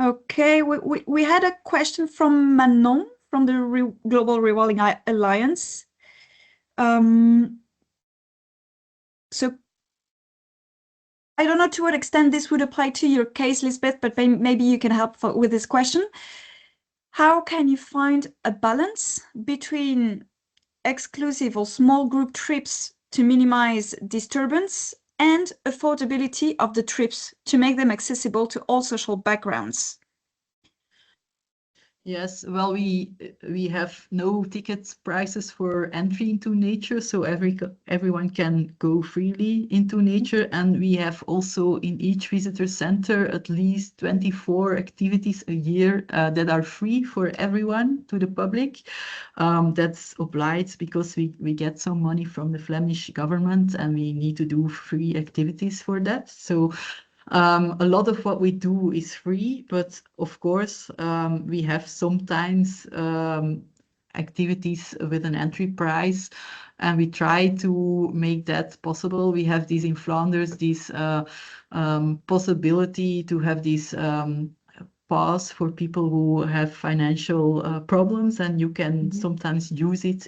Okay, we had a question from Manon from the Global Rewilding Alliance. So I don't know to what extent this would apply to your case, Lisbeth, but maybe you can help with this question. How can you find a balance between exclusive or small group trips to minimize disturbance and affordability of the trips to make them accessible to all social backgrounds? Yes, well, we have no ticket prices for entry into nature, so everyone can go freely into nature. And we have also in each visitor center at least 24 activities a year that are free for everyone, to the public. That's obliged because we get some money from the Flemish government and we need to do free activities for that. So a lot of what we do is free, but of course, we have sometimes activities with an entry price, and we try to make that possible. We have these in Flanders, this possibility to have this pass for people who have financial problems, and you can sometimes use it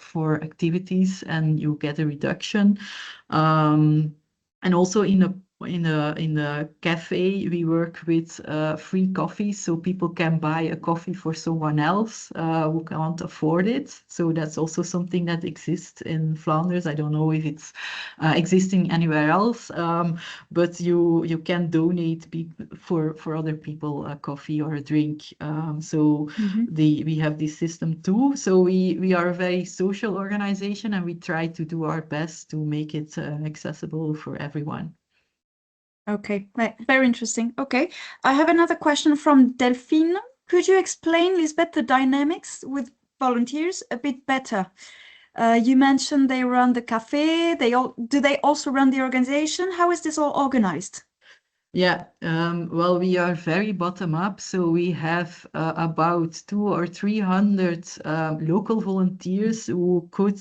for activities and you get a reduction. And also in a cafe, we work with free coffee, so people can buy a coffee for someone else who can't afford it. So that's also something that exists in Flanders. I don't know if it's existing anywhere else, but you can donate for other people a coffee or a drink. We have this system too. So we are a very social organization, and we try to do our best to make it accessible for everyone. Okay, very interesting. Okay, I have another question from Delphine. Could you explain, Lisbeth, the dynamics with volunteers a bit better? You mentioned they run the cafe. Do they also run the organization? How is this all organized? Yeah, well, we are very bottom up, so we have about 200 or 300 local volunteers who could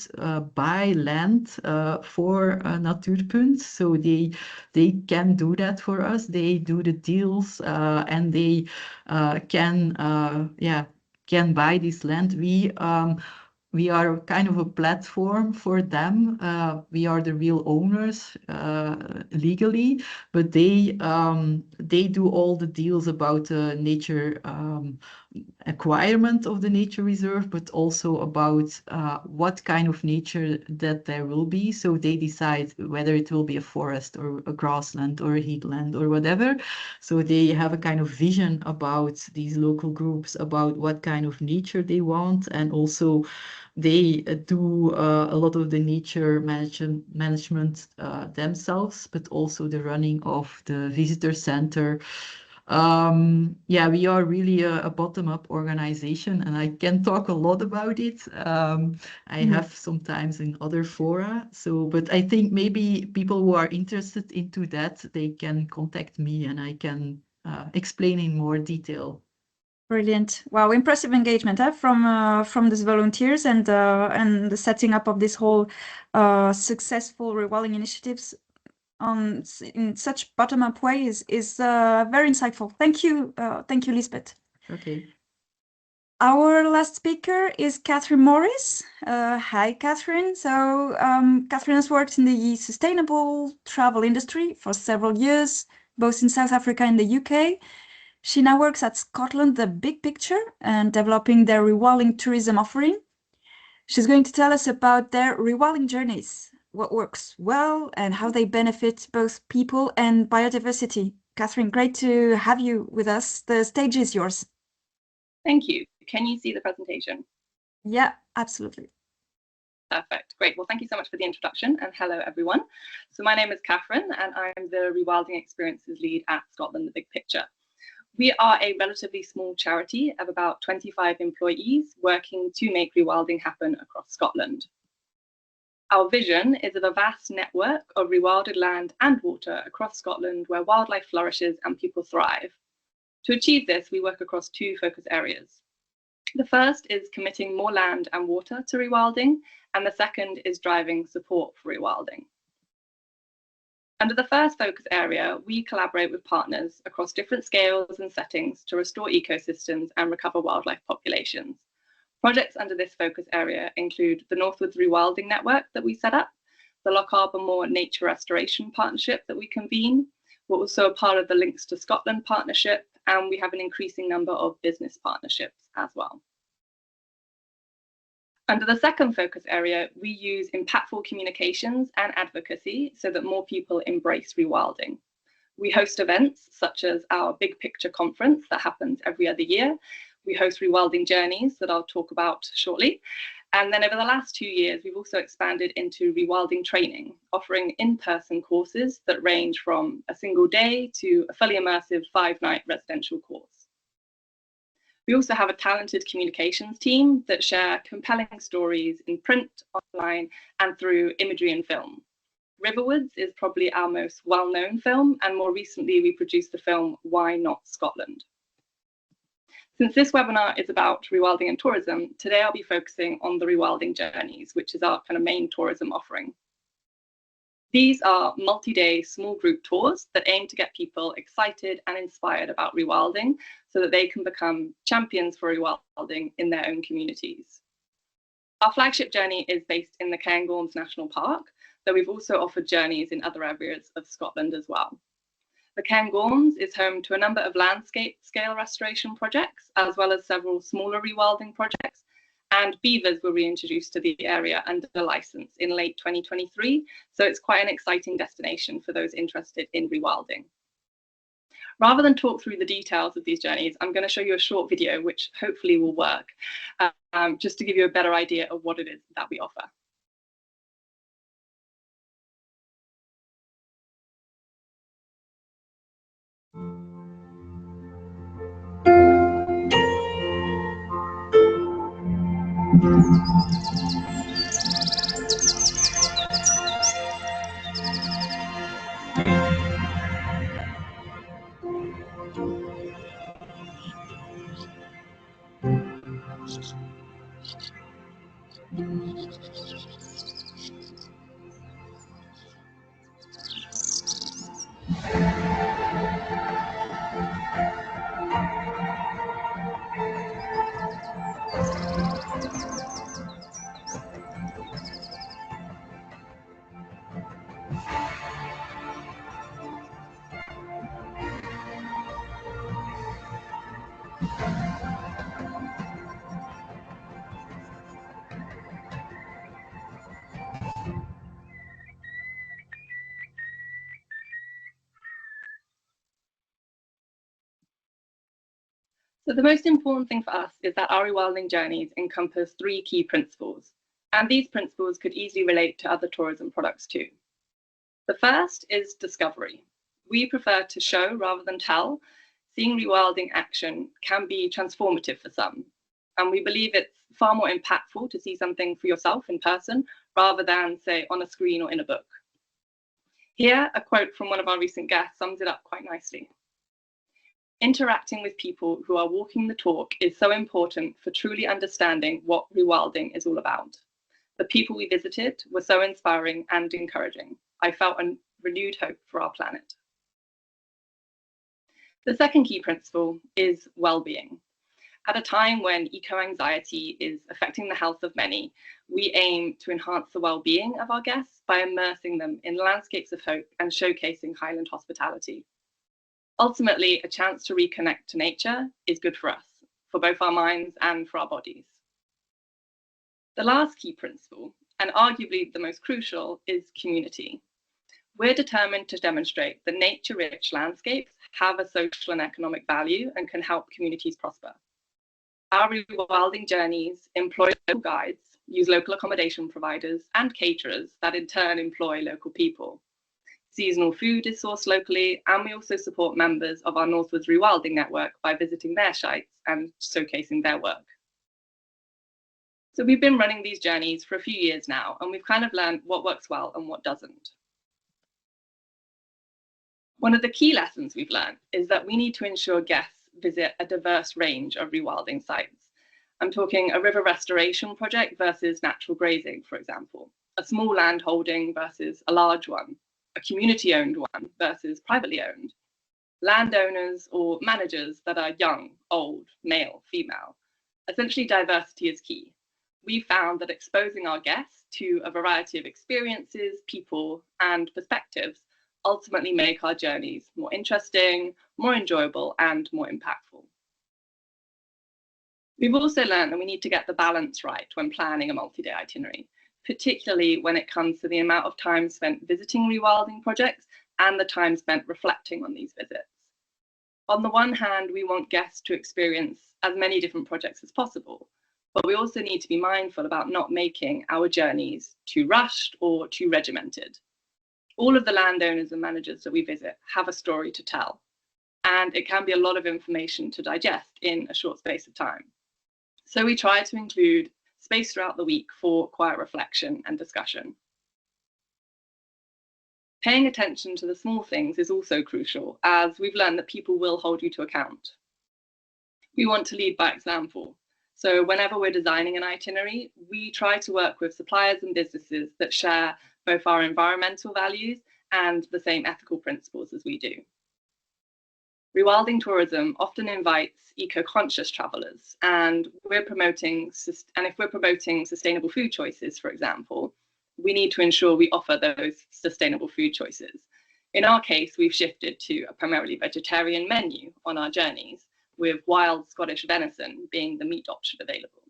buy land for Natuurpunt. So they can do that for us. They do the deals and they can buy this land. We are kind of a platform for them. We are the real owners legally, but they do all the deals about nature acquirement of the nature reserve, but also about what kind of nature that there will be. So they decide whether it will be a forest or a grassland or a heathland or whatever. So they have a kind of vision about these local groups, about what kind of nature they want, and also they do a lot of the nature management themselves, but also the running of the visitor center. Yeah, we are really a bottom-up organization, and I can talk a lot about it. I have sometimes in other fora. So, but I think maybe people who are interested into that, they can contact me and I can explain in more detail. Brilliant! Wow, impressive engagement from these volunteers and the setting up of this whole successful rewilding initiatives in such bottom-up way is very insightful. Thank you, Lisbeth. Okay. Our last speaker is Catherine Morris. Hi, Catherine. So Catherine has worked in the sustainable travel industry for several years, both in South Africa and the UK. She now works at Scotland, the Big Picture, and developing their rewilding tourism offering. She's going to tell us about their rewilding journeys, what works well, and how they benefit both people and biodiversity. Catherine, great to have you with us. The stage is yours. Thank you. Can you see the presentation? Yeah, absolutely. Perfect. Great. Well, thank you so much for the introduction, and hello, everyone. So my name is Catherine, and I'm the Rewilding Experiences Lead at Scotland, the Big Picture. We are a relatively small charity of about 25 employees working to make rewilding happen across Scotland. Our vision is of a vast network of rewilded land and water across Scotland where wildlife flourishes and people thrive. To achieve this, we work across two focus areas. The first is committing more land and water to rewilding, and the second is driving support for rewilding. Under the first focus area, we collaborate with partners across different scales and settings to restore ecosystems and recover wildlife populations. Projects under this focus area include the Northwoods Rewilding Network that we set up, the Loch Moor Nature Restoration Partnership that we convene. We're also a part of the Links to Scotland Partnership, and we have an increasing number of business partnerships as well. Under the second focus area, we use impactful communications and advocacy so that more people embrace rewilding. We host events such as our Big Picture conference that happens every other year. We host rewilding journeys that I'll talk about shortly. And then over the last 2 years, we've also expanded into rewilding training, offering in-person courses that range from a single day to a fully immersive 5-night residential course. We also have a talented communications team that share compelling stories in print, online, and through imagery and film. Riverwoods is probably our most well-known film, and more recently we produced the film Why Not Scotland? Since this webinar is about rewilding and tourism, today I'll be focusing on the rewilding journeys, which is our kind of main tourism offering. These are multi-day small group tours that aim to get people excited and inspired about rewilding so that they can become champions for rewilding in their own communities. Our flagship journey is based in the Cairngorms National Park, though we've also offered journeys in other areas of Scotland as well. The Cairngorms is home to a number of landscape scale restoration projects, as well as several smaller rewilding projects, and beavers were reintroduced to the area under license in late 2023, so it's quite an exciting destination for those interested in rewilding. Rather than talk through the details of these journeys, I'm going to show you a short video which hopefully will work, just to give you a better idea of what it is that we offer. So the most important thing for us is that our rewilding journeys encompass 3 key principles, and these principles could easily relate to other tourism products too. The first is discovery. We prefer to show rather than tell. Seeing rewilding action can be transformative for some, and we believe it's far more impactful to see something for yourself in person rather than, say, on a screen or in a book. Here, a quote from one of our recent guests sums it up quite nicely. Interacting with people who are walking the talk is so important for truly understanding what rewilding is all about. The people we visited were so inspiring and encouraging. I felt a renewed hope for our planet. The second key principle is well-being. At a time when eco-anxiety is affecting the health of many, we aim to enhance the well-being of our guests by immersing them in landscapes of hope and showcasing Highland hospitality. Ultimately, a chance to reconnect to nature is good for us, for both our minds and for our bodies. The last key principle, and arguably the most crucial, is community. We're determined to demonstrate that nature-rich landscapes have a social and economic value and can help communities prosper. Our rewilding journeys employ local guides, use local accommodation providers and caterers that in turn employ local people. Seasonal food is sourced locally, and we also support members of our Northwards Rewilding Network by visiting their sites and showcasing their work. So we've been running these journeys for a few years now, and we've kind of learned what works well and what doesn't. One of the key lessons we've learned is that we need to ensure guests visit a diverse range of rewilding sites. I'm talking a river restoration project versus natural grazing, for example, a small land holding versus a large one, a community-owned one versus privately owned, landowners or managers that are young, old, male, female. Essentially, diversity is key. We found that exposing our guests to a variety of experiences, people, and perspectives ultimately make our journeys more interesting, more enjoyable, and more impactful. We've also learned that we need to get the balance right when planning a multi-day itinerary, particularly when it comes to the amount of time spent visiting rewilding projects and the time spent reflecting on these visits. On the one hand, we want guests to experience as many different projects as possible, but we also need to be mindful about not making our journeys too rushed or too regimented. All of the landowners and managers that we visit have a story to tell, and it can be a lot of information to digest in a short space of time. So we try to include space throughout the week for quiet reflection and discussion. Paying attention to the small things is also crucial, as we've learned that people will hold you to account. We want to lead by example. So whenever we're designing an itinerary, we try to work with suppliers and businesses that share both our environmental values and the same ethical principles as we do. Rewilding tourism often invites eco-conscious travelers, and if we're promoting sustainable food choices, for example, we need to ensure we offer those sustainable food choices. In our case, we've shifted to a primarily vegetarian menu on our journeys, with wild Scottish venison being the meat option available.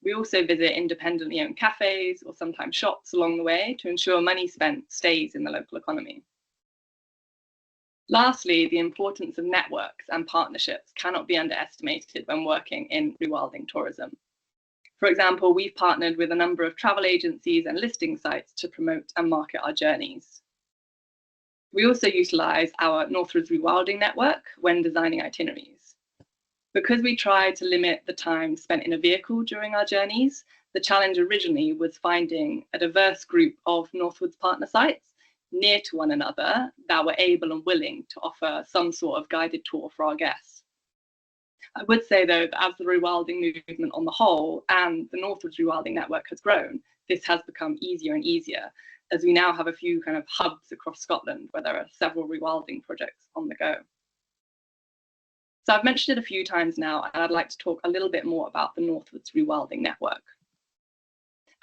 We also visit independently owned cafes or sometimes shops along the way to ensure money spent stays in the local economy. Lastly, the importance of networks and partnerships cannot be underestimated when working in rewilding tourism. For example, we've partnered with a number of travel agencies and listing sites to promote and market our journeys. We also utilise our Northwards Rewilding Network when designing itineraries. Because we tried to limit the time spent in a vehicle during our journeys, the challenge originally was finding a diverse group of Northwards partner sites near to one another that were able and willing to offer some sort of guided tour for our guests. I would say, though, that as the rewilding movement on the whole and the Northwards Rewilding Network has grown, this has become easier and easier, as we now have a few kind of hubs across Scotland where there are several rewilding projects on the go. So I've mentioned it a few times now, and I'd like to talk a little bit more about the Northwards Rewilding Network,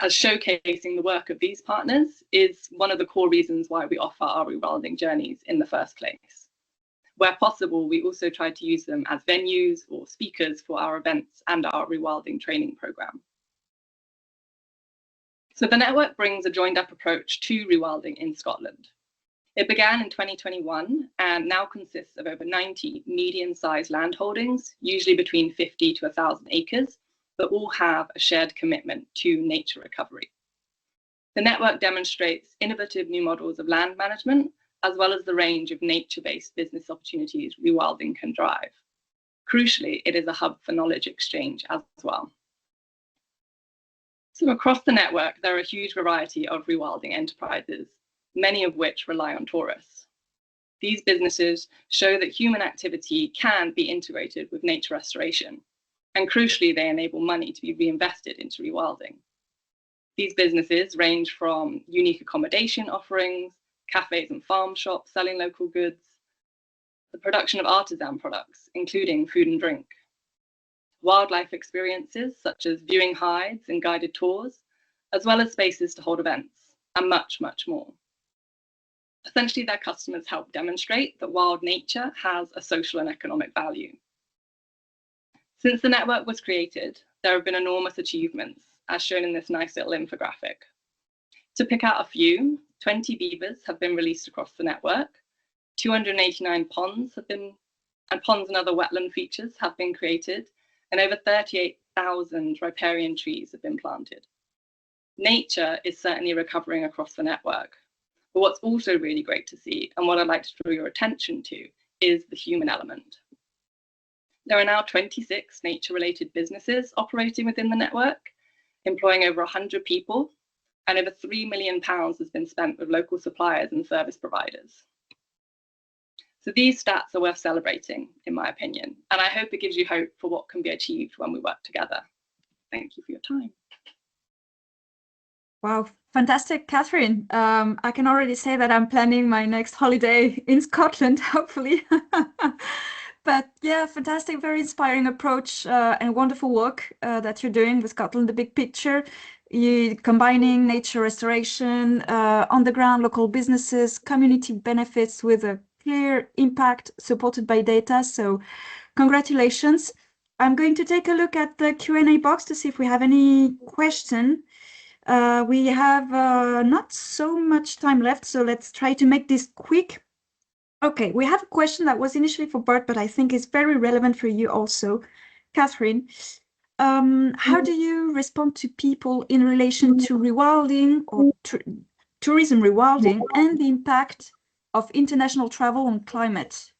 as showcasing the work of these partners is one of the core reasons why we offer our rewilding journeys in the first place. Where possible, we also try to use them as venues or speakers for our events and our rewilding training programme. So the network brings a joined up approach to rewilding in Scotland. It began in 2021 and now consists of over 90 medium-sized land holdings, usually between 50 to 1,000 acres, that all have a shared commitment to nature recovery. The network demonstrates innovative new models of land management, as well as the range of nature-based business opportunities rewilding can drive. Crucially, it is a hub for knowledge exchange as well. So across the network, there are a huge variety of rewilding enterprises, many of which rely on tourists. These businesses show that human activity can be integrated with nature restoration, and crucially, they enable money to be reinvested into rewilding. These businesses range from unique accommodation offerings, cafes and farm shops selling local goods, the production of artisan products, including food and drink, wildlife experiences such as viewing hides and guided tours, as well as spaces to hold events, and much, much more. Essentially, their customers help demonstrate that wild nature has a social and economic value. Since the network was created, there have been enormous achievements, as shown in this nice little infographic. To pick out a few, 20 beavers have been released across the network, 289 ponds and other wetland features have been created, and over 38,000 riparian trees have been planted. Nature is certainly recovering across the network. But what's also really great to see, and what I'd like to draw your attention to, is the human element. There are now 26 nature-related businesses operating within the network, employing over 100 people, and over £3 million has been spent with local suppliers and service providers. So these stats are worth celebrating, in my opinion, and I hope it gives you hope for what can be achieved when we work together. Thank you for your time. Wow, fantastic, Catherine. I can already say that I'm planning my next holiday in Scotland, hopefully. But yeah, fantastic, very inspiring approach and wonderful work that you're doing with Scotland, the big picture. You combining nature restoration, on the ground, local businesses, community benefits with a clear impact supported by data. So congratulations. I'm going to take a look at the Q&A box to see if we have any question. We have not so much time left, so let's try to make this quick. Okay, we have a question that was initially for Bart, but I think is very relevant for you also, Catherine. How do you respond to people in relation to rewilding or tourism rewilding and the impact of international travel on climate?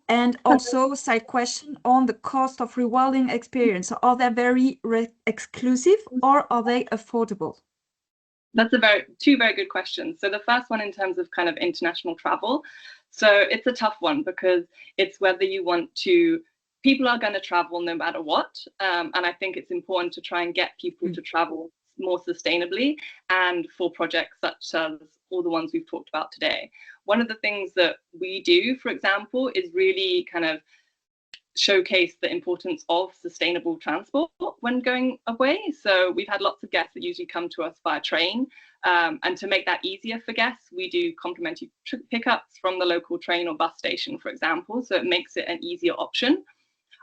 And also a side question on the cost of rewilding experience. Are they very exclusive or are they affordable? That's two very good questions. So the first one in terms of kind of international travel. So it's a tough one because it's whether you want to, people are going to travel no matter what. And I think it's important to try and get people to travel more sustainably and for projects such as all the ones we've talked about today. One of the things that we do, for example, is really kind of showcase the importance of sustainable transport when going away. So we've had lots of guests that usually come to us via train. And to make that easier for guests, we do complimentary pickups from the local train or bus station, for example. So it makes it an easier option.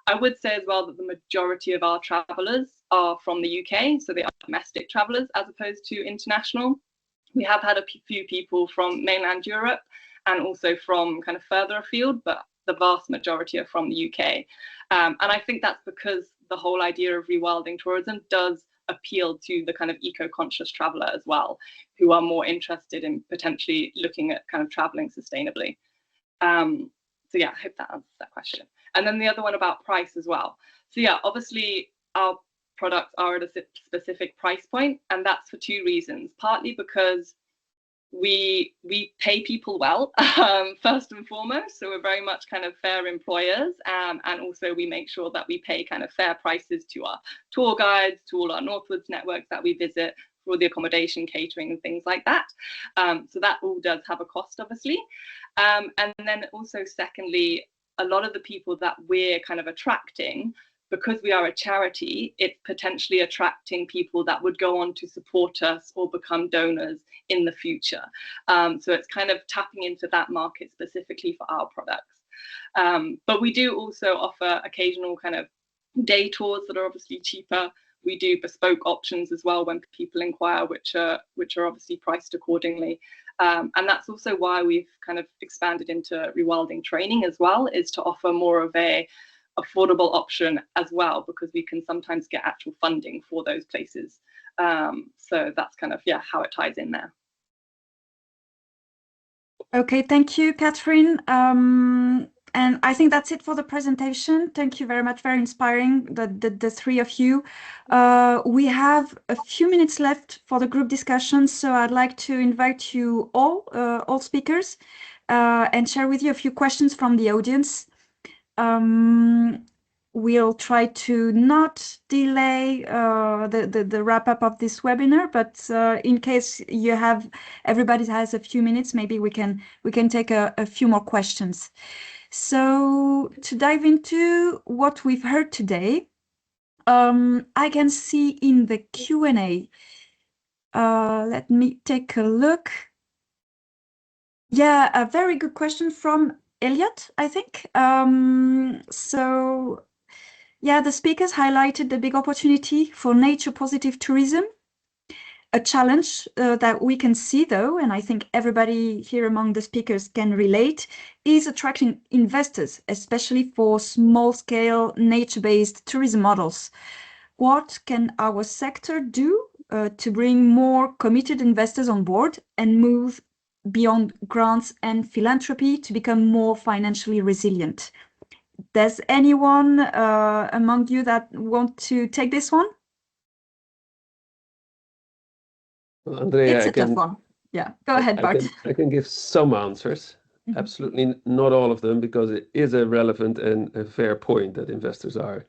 I would say as well that the majority of our travellers are from the UK, so they are domestic travellers as opposed to international. We have had a few people from mainland Europe and also from kind of further afield, but the vast majority are from the UK. And I think that's because the whole idea of rewilding tourism does appeal to the kind of eco-conscious traveller as well, who are more interested in potentially looking at kind of travelling sustainably. So yeah, I hope that answers that question. And then the other one about price as well. So yeah, obviously our products are at a specific price point, and that's for two reasons. Partly because we pay people well, first and foremost, so we're very much kind of fair employers, and also we make sure that we pay kind of fair prices to our tour guides, to all our Northwards networks that we visit, for the accommodation, catering and things like that. So that all does have a cost, obviously. And then also secondly, a lot of the people that we're kind of attracting, because we are a charity, it's potentially attracting people that would go on to support us or become donors in the future. So it's kind of tapping into that market specifically for our products. But we do also offer occasional kind of day tours that are obviously cheaper. We do bespoke options as well when people inquire, which are obviously priced accordingly. And that's also why we've kind of expanded into rewilding training as well, is to offer more of a affordable option as well, because we can sometimes get actual funding for those places. So that's kind of, yeah, how it ties in there. Okay, thank you, Catherine. And I think that's it for the presentation. Thank you very much, very inspiring, the three of you. We have a few minutes left for the group discussion, so I'd like to invite you all speakers, and share with you a few questions from the audience. We'll try to not delay the wrap up of this webinar, but in case everybody has a few minutes, maybe we can take a few more questions. So to dive into what we've heard today, I can see in the Q&A. Let me take a look. Yeah, a very good question from Elliot, I think. So yeah, the speakers highlighted the big opportunity for nature positive tourism. A challenge that we can see, though, and I think everybody here among the speakers can relate, is attracting investors, especially for small-scale nature-based tourism models. What can our sector do to bring more committed investors on board and move beyond grants and philanthropy to become more financially resilient? Does anyone among you that want to take this one? Well, Andrea, It's a tough one. Yeah, go ahead, Bart. I can give some answers. Absolutely not all of them, because it is a relevant and a fair point that investors are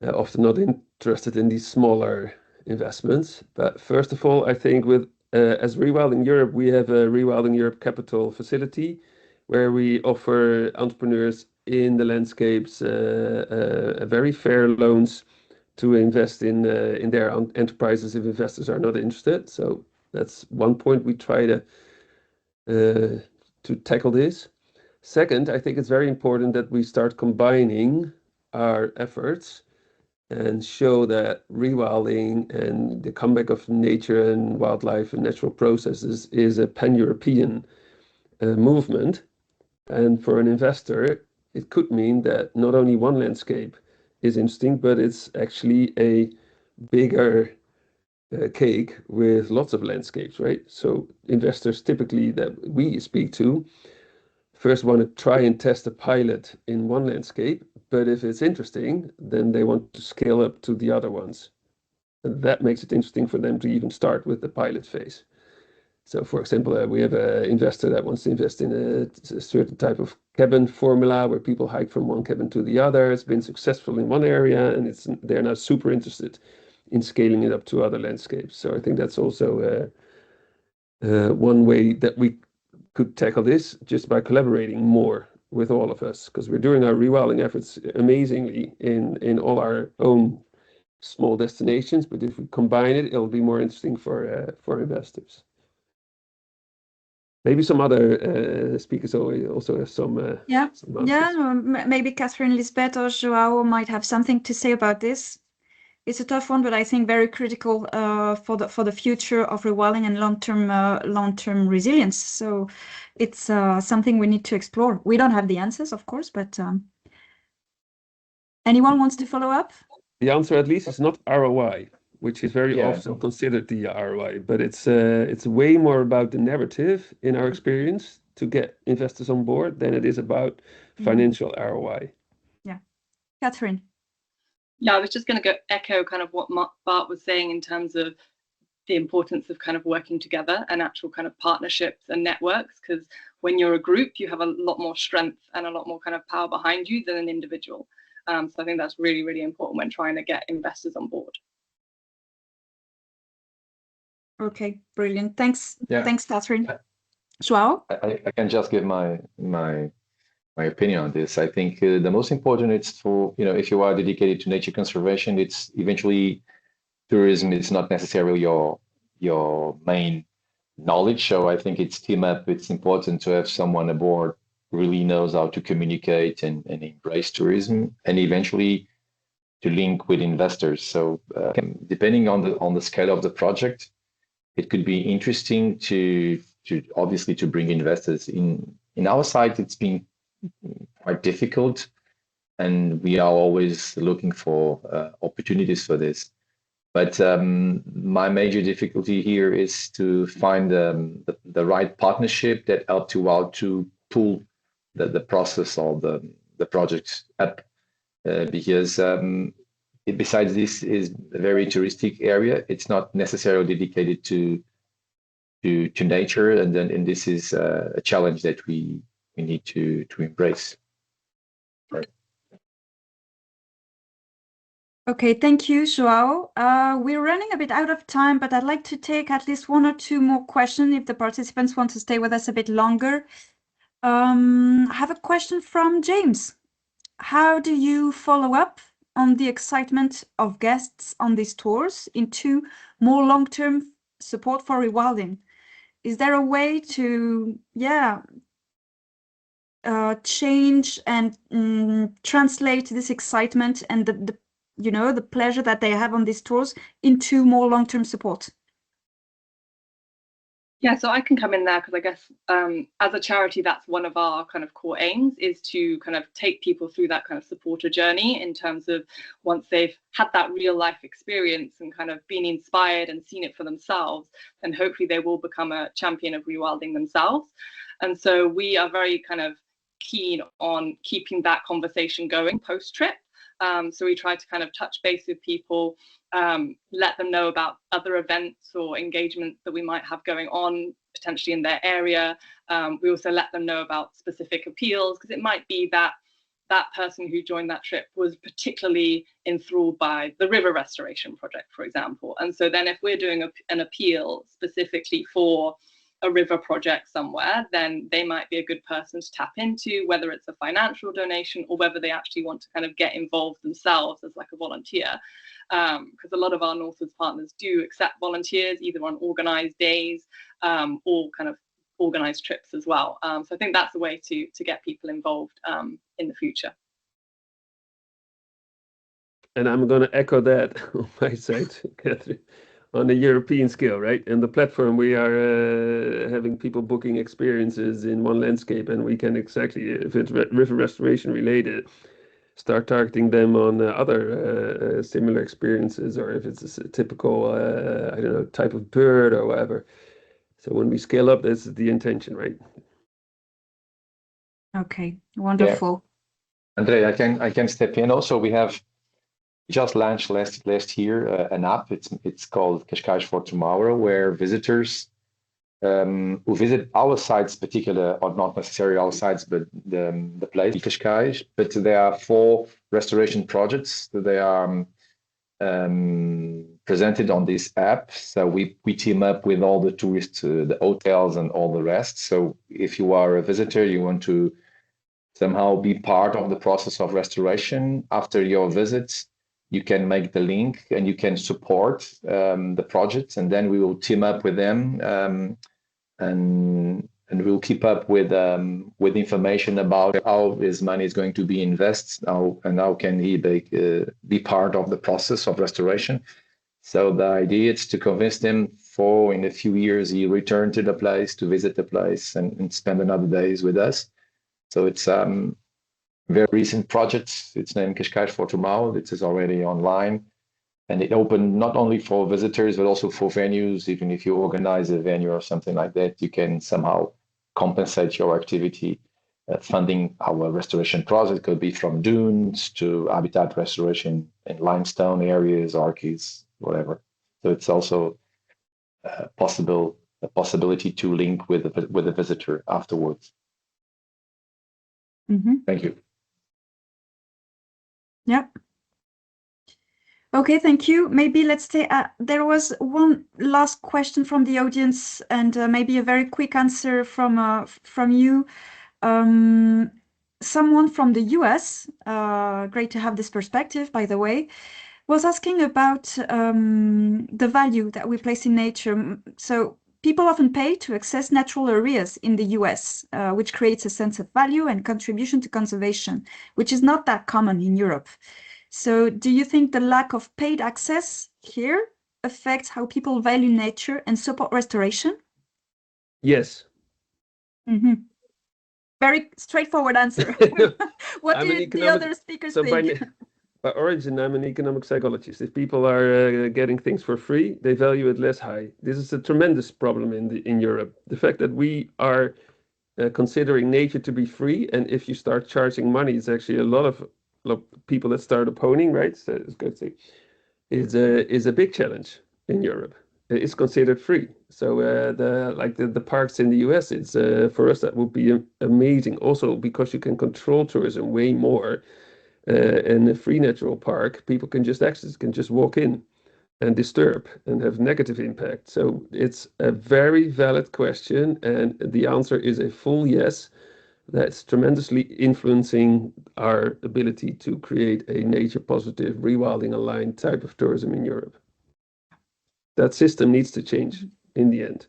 often not interested in these smaller investments. But first of all, I think as Rewilding Europe, we have a Rewilding Europe capital facility where we offer entrepreneurs in the landscapes very fair loans to invest in their enterprises if investors are not interested. So that's one point we try to tackle this. Second, I think it's very important that we start combining our efforts and show that rewilding and the comeback of nature and wildlife and natural processes is a pan-European movement. And for an investor, it could mean that not only one landscape is interesting, but it's actually a bigger cake with lots of landscapes, right? So investors typically that we speak to first want to try and test a pilot in one landscape, but if it's interesting, then they want to scale up to the other ones. And that makes it interesting for them to even start with the pilot phase. So for example, we have an investor that wants to invest in a certain type of cabin formula where people hike from one cabin to the other. It's been successful in one area, and they're now super interested in scaling it up to other landscapes. So I think that's also one way that we could tackle this, just by collaborating more with all of us, because we're doing our rewilding efforts amazingly in all our own small destinations. But if we combine it, it'll be more interesting for investors. Maybe some other speakers also have some answers. Maybe Catherine, Lisbeth, or Joao might have something to say about this. It's a tough one, but I think very critical for the future of rewilding and long-term resilience. So it's something we need to explore. We don't have the answers, of course, but anyone wants to follow up? The answer, at least, is not ROI, which is very often considered the ROI, but it's way more about the narrative in our experience to get investors on board than it is about financial ROI. Yeah, Catherine. Yeah, I was just going to echo kind of what Bart was saying in terms of the importance of kind of working together and actual kind of partnerships and networks, because when you're a group, you have a lot more strength and a lot more kind of power behind you than an individual. So I think that's really, really important when trying to get investors on board. Okay, brilliant. Thanks. Yeah. Thanks, Catherine. Joao? I can just give my opinion on this. I think the most important is for, if you are dedicated to nature conservation, it's eventually tourism is not necessarily your main knowledge. So I think it's team up. It's important to have someone aboard who really knows how to communicate and embrace tourism, and eventually to link with investors. So depending on the scale of the project, it could be interesting to obviously to bring investors in our side. It's been quite difficult, and we are always looking for opportunities for this. But my major difficulty here is to find the right partnership that helps you out to pull the process of the project up, because besides this is a very touristic area. It's not necessarily dedicated to nature, and this is a challenge that we need to embrace. Right. Okay, thank you, João. We're running a bit out of time, but I'd like to take at least one or two more questions if the participants want to stay with us a bit longer. I have a question from James. How do you follow up on the excitement of guests on these tours into more long-term support for rewilding? Is there a way to, change and translate this excitement and the pleasure that they have on these tours into more long-term support? Yeah, so I can come in there because I guess as a charity, that's one of our kind of core aims, is to kind of take people through that kind of supporter journey in terms of once they've had that real life experience and kind of been inspired and seen it for themselves, then hopefully they will become a champion of rewilding themselves. And so we are very kind of keen on keeping that conversation going post-trip. So we try to kind of touch base with people, let them know about other events or engagements that we might have going on potentially in their area. We also let them know about specific appeals, because it might be that that person who joined that trip was particularly enthralled by the river restoration project, for example. And so then if we're doing an appeal specifically for a river project somewhere, then they might be a good person to tap into, whether it's a financial donation or whether they actually want to kind of get involved themselves as like a volunteer. Because a lot of our Northwoods partners do accept volunteers either on organized days or kind of organized trips as well. So I think that's a way to get people involved in the future. And I'm going to echo that on my side, Catherine. On a European scale, right? And the platform, we are having people booking experiences in one landscape, and we can exactly, if it's river restoration related, start targeting them on other similar experiences, or if it's a typical, I don't know, type of bird or whatever. So when we scale up, this is the intention, right? Okay, wonderful. Yeah. Andre, I can step in. Also, we have just launched last year an app. It's called Cascais for Tomorrow, where visitors who visit our sites, particular, or not necessarily our sites, but the place Cascais. But there are 4 restoration projects that they are presented on this app. So we team up with all the tourists, the hotels, and all the rest. So if you are a visitor, you want to somehow be part of the process of restoration after your visits, you can make the link and you can support the projects, and then we will team up with them and we'll keep up with information about how this money is going to be invested, how can he be part of the process of restoration. So the idea is to convince them for in a few years he return to the place, to visit the place and spend another days with us. So it's very recent project. It's named Cascais for Tomorrow. It is already online, and it opened not only for visitors but also for venues. Even if you organize a venue or something like that, you can somehow compensate your activity funding our restoration project. Could be from dunes to habitat restoration in limestone areas, orchids, whatever. So it's also a possibility to link with a visitor afterwards. Mm-hmm. Thank you. Yeah. Okay, thank you. Maybe let's say there was one last question from the audience, and maybe a very quick answer from you. Someone from the US, great to have this perspective, by the way, was asking about the value that we place in nature. So people often pay to access natural areas in the US, which creates a sense of value and contribution to conservation, which is not that common in Europe. So do you think the lack of paid access here affects how people value nature and support restoration? Yes. Very straightforward answer. What I'm do an the economic- other speakers So think? by origin, I'm an economic psychologist. If people are getting things for free, they value it less high. This is a tremendous problem in Europe. The fact that we are considering nature to be free, and if you start charging money, it's actually a lot of people that start opposing, right? So it's good thing. Is a big challenge in Europe. It's considered free. So the parks in the US, it's for us that would be amazing. Also because you can control tourism way more. In a free natural park, people can just access, can just walk in and disturb and have negative impact. So it's a very valid question, and the answer is a full yes. That's tremendously influencing our ability to create a nature positive, rewilding aligned type of tourism in Europe. That system needs to change in the end.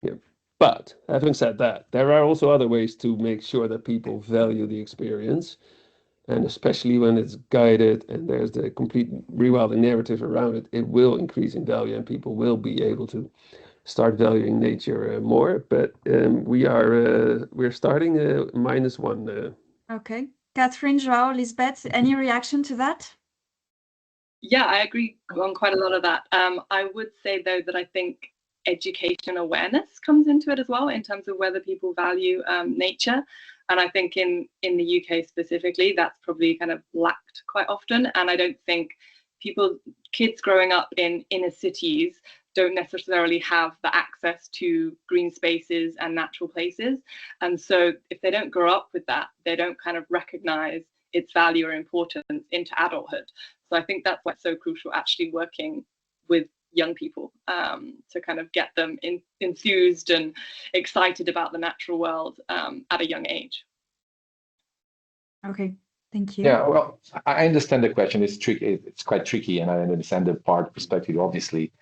Yeah. But having said that, there are also other ways to make sure that people value the experience. And especially when it's guided and there's the complete rewilding narrative around it, it will increase in value and people will be able to start valuing nature more. But we're starting -1. Okay. Catherine, Joao, Lisbeth, any reaction to that? Yeah, I agree on quite a lot of that. I would say, though, that I think education awareness comes into it as well in terms of whether people value nature. And I think in the UK specifically, that's probably kind of lacked quite often. And I don't think kids growing up in inner cities don't necessarily have the access to green spaces and natural places. And so if they don't grow up with that, they don't kind of recognize its value or importance into adulthood. So I think that's why it's so crucial actually working with young people to kind of get them enthused and excited about the natural world at a young age. Okay, thank you. Yeah, well, I understand the question. It's tricky. It's quite tricky, and I understand the part perspective, obviously.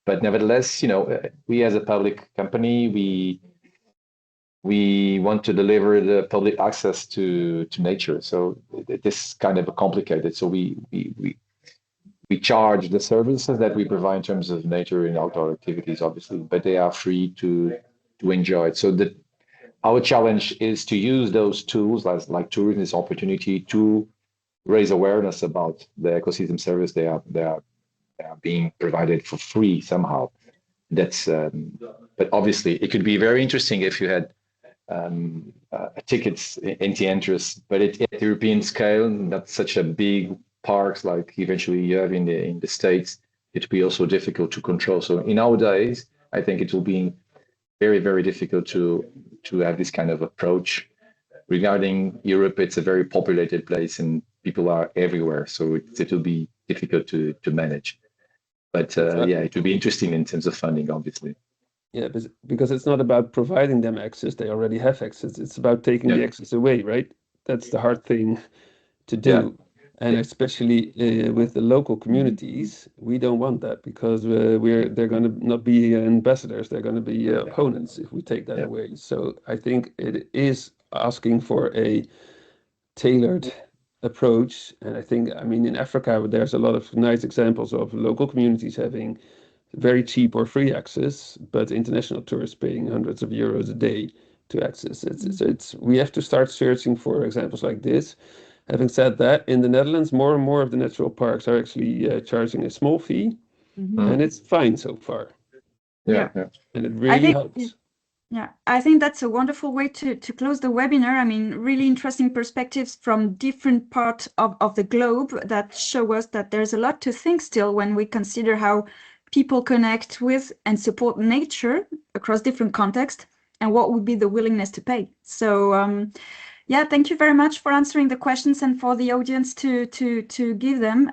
But nevertheless, we as a public company, we want to deliver the public access to nature. So this is kind of complicated. So we charge the services that we provide in terms of nature and outdoor activities, obviously, but they are free to enjoy it. So our challenge is to use those tools like tourism, this opportunity to raise awareness about the ecosystem service they are being provided for free somehow. That's but obviously it could be very interesting if you had tickets into interest, but at European scale, not such a big parks like eventually you have in the States, it will be also difficult to control. So in our days, I think it will be very, very difficult to have this kind of approach. Regarding Europe, it's a very populated place and people are everywhere. So it will be difficult to manage. But yeah, it will be interesting in terms of funding, obviously. Yeah, because it's not about providing them access. They already have access. It's about taking the access away, right? That's the hard thing to do. Yeah. And especially with the local communities, we don't want that because they're going to not be ambassadors. They're going to be opponents if we take that away. So I think it is asking for a tailored approach. And I think, I mean, in Africa, there's a lot of nice examples of local communities having very cheap or free access, but international tourists paying hundreds of euros a day to access it. We have to start searching for examples like this. Having said that, in the Netherlands, more and more of the natural parks are actually charging a small fee, and it's fine so far. Yeah. And it really helps. Yeah, I think that's a wonderful way to close the webinar. I mean, really interesting perspectives from different parts of the globe that show us that there's a lot to think still when we consider how people connect with and support nature across different contexts and what would be the willingness to pay. So yeah, thank you very much for answering the questions and for the audience to give them.